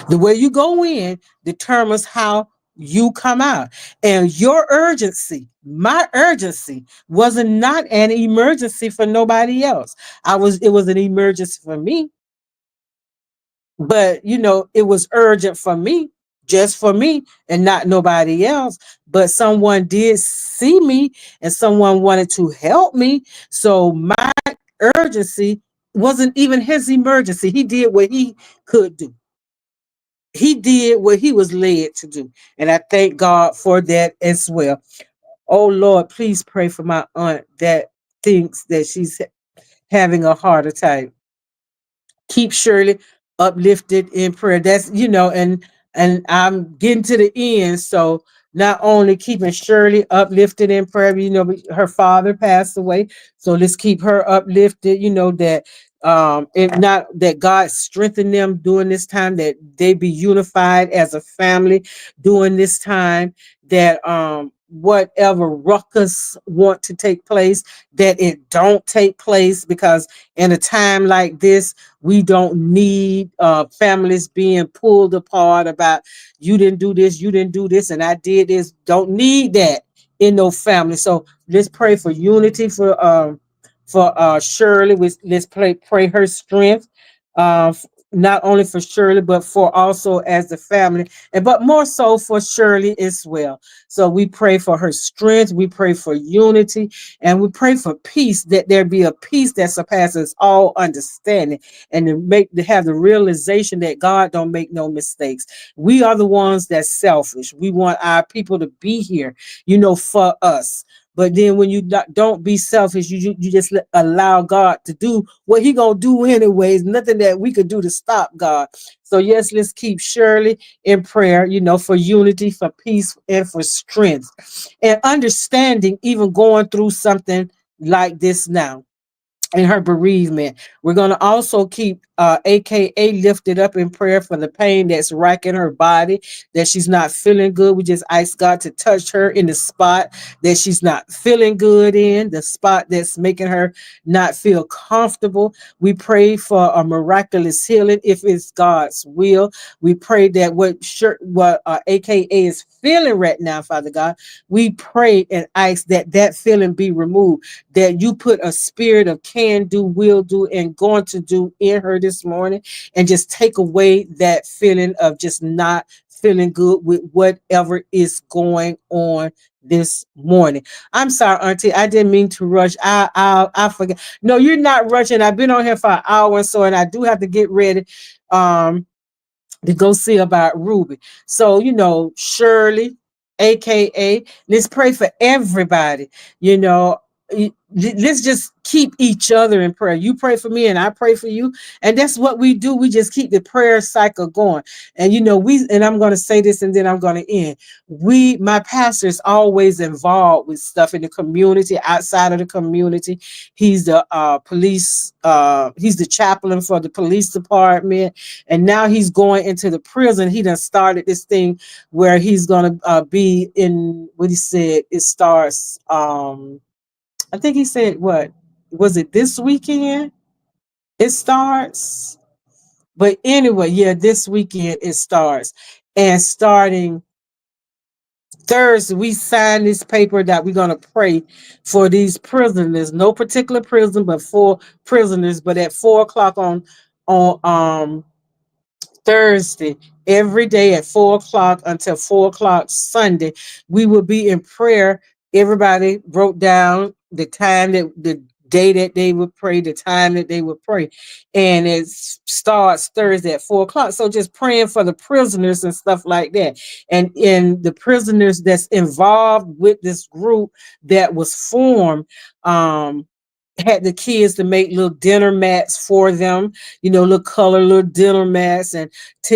[SPEAKER 2] The way you go in determines how you come out. And your urgency, my urgency, wasn't not an emergency for nobody else. It was an emergency for me. But it was urgent for me, just for me, and not nobody else. But someone did see me, and someone wanted to help me. So my urgency wasn't even his emergency. He did what he could do. He did what he was led to do. And I thank God for that as well. Oh Lord, please pray for my aunt that thinks that she's having a heart attack. Keep Shirley uplifted in prayer. That's, and I'm getting to the end. So not only keeping Shirley uplifted in prayer, her father passed away. So let's keep her uplifted, that if not, that God strengthen them during this time, that they be unified as a family during this time, that whatever ruckus want to take place, that it don't take place, because in a time like this, we don't need families being pulled apart about, you didn't do this, you didn't do this, and I did this. Don't need that in no family. So let's pray for unity for Shirley. Let's pray her strength, not only for Shirley, but for also as the family, and but more so for Shirley as well. So we pray for her strength, we pray for unity, and we pray for peace, that there be a peace that surpasses all understanding, and to have the realization that God don't make no mistakes. We are the ones that's selfish. We want our people to be here, for us. But then when you don't be selfish, you just allow God to do what he gonna do anyways. Nothing that we could do to stop God. So yes, let's keep Shirley in prayer, for unity, for peace, and for strength, and understanding, even going through something like this now in her bereavement. We're going to also keep AKA lifted up in prayer for the pain that's racking her body, that she's not feeling good. We just ask God to touch her in the spot that she's not feeling good in, the spot that's making her not feel comfortable. We pray for a miraculous healing if it's God's will. We pray that what AKA is feeling right now, Father God, we pray and ask that that feeling be removed, that you put a spirit of can do, will do, and going to do in her this morning, and just take away that feeling of just not feeling good with whatever is going on this morning. I'm sorry, Auntie. I didn't mean to rush. I forget. No, you're not rushing. I've been on here for an hour or so, and I do have to get ready. To go see about Ruby. So, Shirley, AKA, let's pray for everybody. You know, let's just keep each other in prayer. You pray for me and I pray for you. And that's what we do. We just keep the prayer cycle going. And, and I'm going to say this and then I'm going to end. My pastor is always involved with stuff in the community, outside of the community. He's the he's the chaplain for the police department, and now he's going into the prison. He done started this thing where he's gonna be in, what he said, it starts I think he said, what was it, this weekend it starts? But anyway, yeah, this weekend it starts. And starting Thursday, we signed this paper that we're going to pray for these prisoners. No particular prison, but for prisoners. But at 4 o'clock on Thursday, every day at 4 o'clock until 4 o'clock Sunday, we will be in prayer. Everybody wrote down the day that they would pray, the time that they would pray. And it starts Thursday at 4 o'clock. So just praying for the prisoners and stuff like that. And in the prisoners that's involved with this group that was formed, had the kids to make little dinner mats for them, little color, little dinner mats, and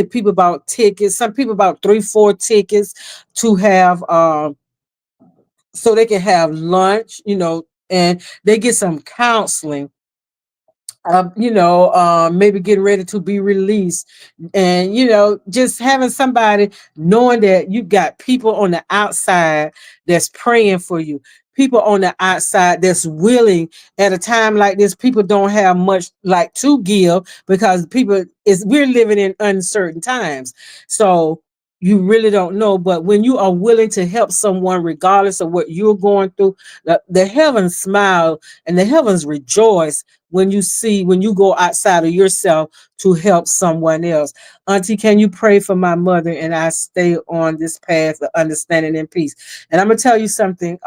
[SPEAKER 2] people about tickets. Some people about 3-4 tickets to have, so they can have lunch, and they get some counseling, maybe getting ready to be released. And, just having somebody knowing that you got people on the outside that's praying for you, people on the outside that's willing at a time like this. People don't have much like to give, because we're living in uncertain times. So you really don't know. But when you are willing to help someone, regardless of what you're going through, the heavens smile and the heavens rejoice when you go outside of yourself to help someone else. Auntie, can you pray for my mother and I stay on this path of understanding and peace? And I'm gonna tell you something,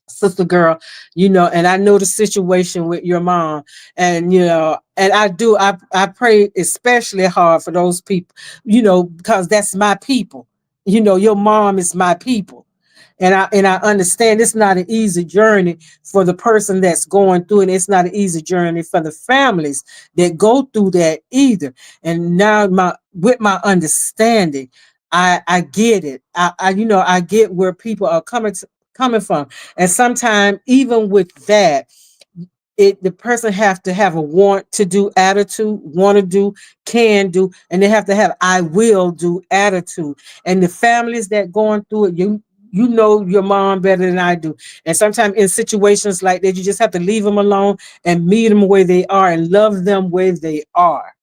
[SPEAKER 2] sister girl, and I know the situation with your mom, and and I pray especially hard for those people, because that's my people. Your mom is my people. And I understand it's not an easy journey for the person that's going through it. It's not an easy journey for the families that go through that either. And now with my understanding, I get it. I get where people are coming from. And sometimes even with that, the person have to have a want to do attitude, want to do, can do, and they have to have I will do attitude. And the families that going through it, you know your mom better than I do. And sometimes in situations like that, you just have to leave them alone and meet them where they are and love them where they are.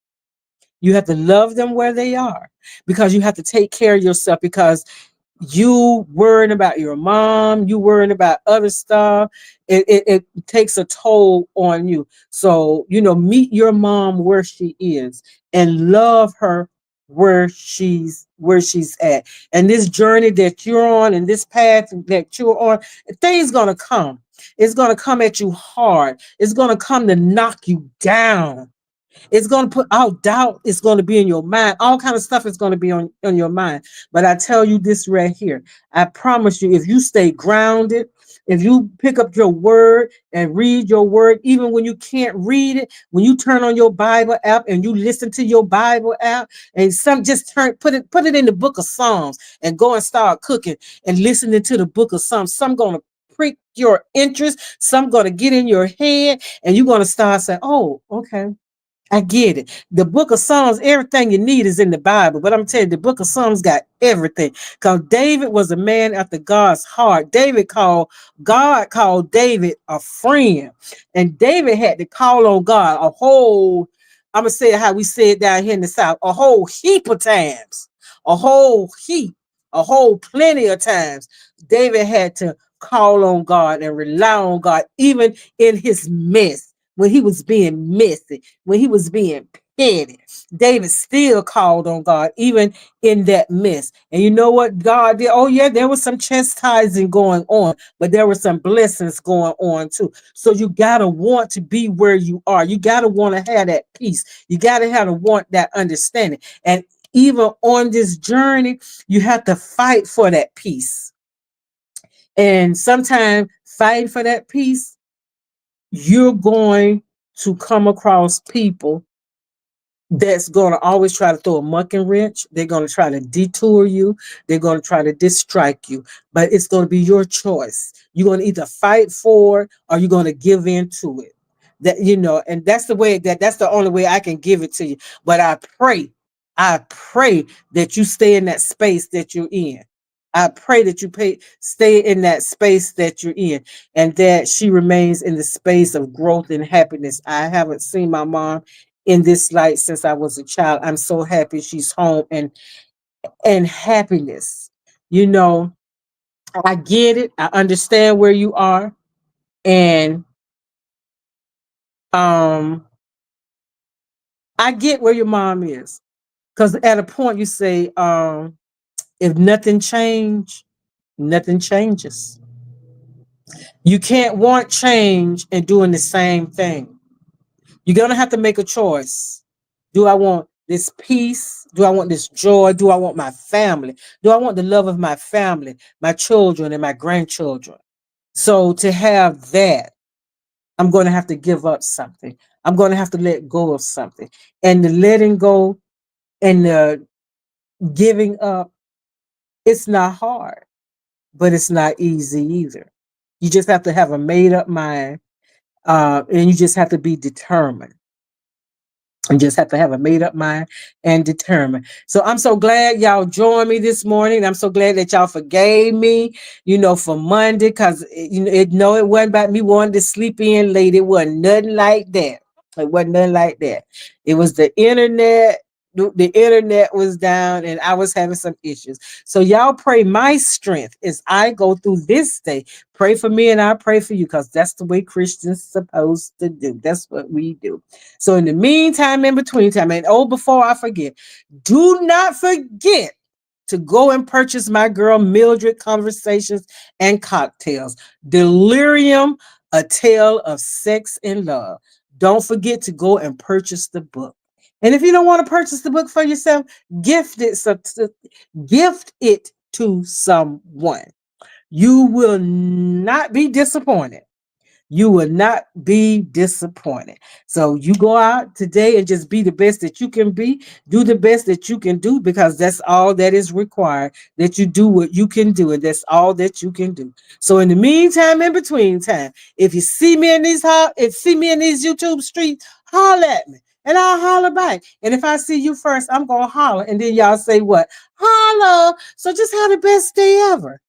[SPEAKER 2] You have to love them where they are because you have to take care of yourself because you worrying about your mom, you worrying about other stuff. It takes a toll on you. So, meet your mom where she is and love her where she's at. And this journey that you're on and this path that you're on, things gonna come. It's gonna come at you hard. It's gonna come to knock you down. It's going to put out doubt. It's going to be in your mind. All kind of stuff is going to be on your mind. But I tell you this right here. I promise you, if you stay grounded, if you pick up your word and read your word, even when you can't read it, when you turn on your Bible app and you listen to your Bible app and some just put it in the book of Psalms and go and start cooking and listening to the book of Psalms. Some going to prick your interest. Some going to get in your head and you're going to start saying, oh, okay. I get it. The book of Psalms, everything you need is in the Bible. But I'm telling you, the book of Psalms got everything. Because David was a man after God's heart. God called David a friend. And David had to call on God I'm going to say it how we say it down here in the South, a whole heap of times. A whole heap, a whole plenty of times. David had to call on God and rely on God, even in his mess, when he was being messy, when he was being petty. David still called on God, even in that mess. And you know what God did? Oh, yeah, there was some chastising going on, but there were some blessings going on too. So you got to want to be where you are. You got to want to have that peace. You got to have to want that understanding. And even on this journey, you have to fight for that peace. And sometimes fighting for that peace, you're going to come across people that's going to always try to throw a mucking wrench. They're going to try to detour you. They're going to try to distract you. But it's going to be your choice. You're going to either fight for it or you're going to give in to it. And that's that's the only way I can give it to you. But I pray that you stay in that space that you're in. I pray that stay in that space that you're in and that she remains in the space of growth and happiness. I haven't seen my mom in this light since I was a child. I'm so happy she's home and happiness. You know, I get it. I understand where you are. And um I get where your mom is. Because at a point you say, if nothing change, nothing changes. You can't want change and doing the same thing. You're going to have to make a choice. Do I want this peace? Do I want this joy? Do I want my family? Do I want the love of my family, my children, and my grandchildren? So to have that, I'm going to have to give up something. I'm going to have to let go of something. And the letting go and the giving up, it's not hard, but it's not easy either. You just have to have a made up mind, and you just have to be determined. You just have to have a made up mind and determined. So I'm so glad y'all joined me this morning. I'm so glad that y'all forgave me, for Monday, because it wasn't about me wanting to sleep in late. It wasn't nothing like that. It wasn't nothing like that. It was the internet. The internet was down and I was having some issues. So y'all pray my strength as I go through this day. Pray for me and I pray for you because that's the way Christians supposed to do. That's what we do. So in the meantime, in between time, and before I forget, do not forget to go and purchase my girl Mildred Conversations and Cocktails. Delirium, a tale of sex and love. Don't forget to go and purchase the book. And if you don't want to purchase the book for yourself, gift it to someone. You will not be disappointed. You will not be disappointed. So you go out today and just be the best that you can be. Do the best that you can do because that's all that is required, that you do what you can do, and that's all that you can do. So in the meantime, in between time, if you see me in these YouTube streets, holler at me. And I'll holler back. And if I see you first, I'm going to holler. And then y'all say what? Holler. So just have the best day ever.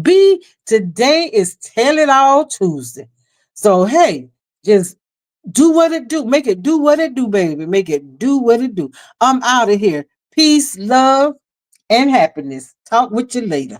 [SPEAKER 2] B, today is Tell It All Tuesday. So, hey, just do what it do. Make it do what it do, baby. Make it do what it do. I'm out of here. Peace, love, and happiness. Talk with you later.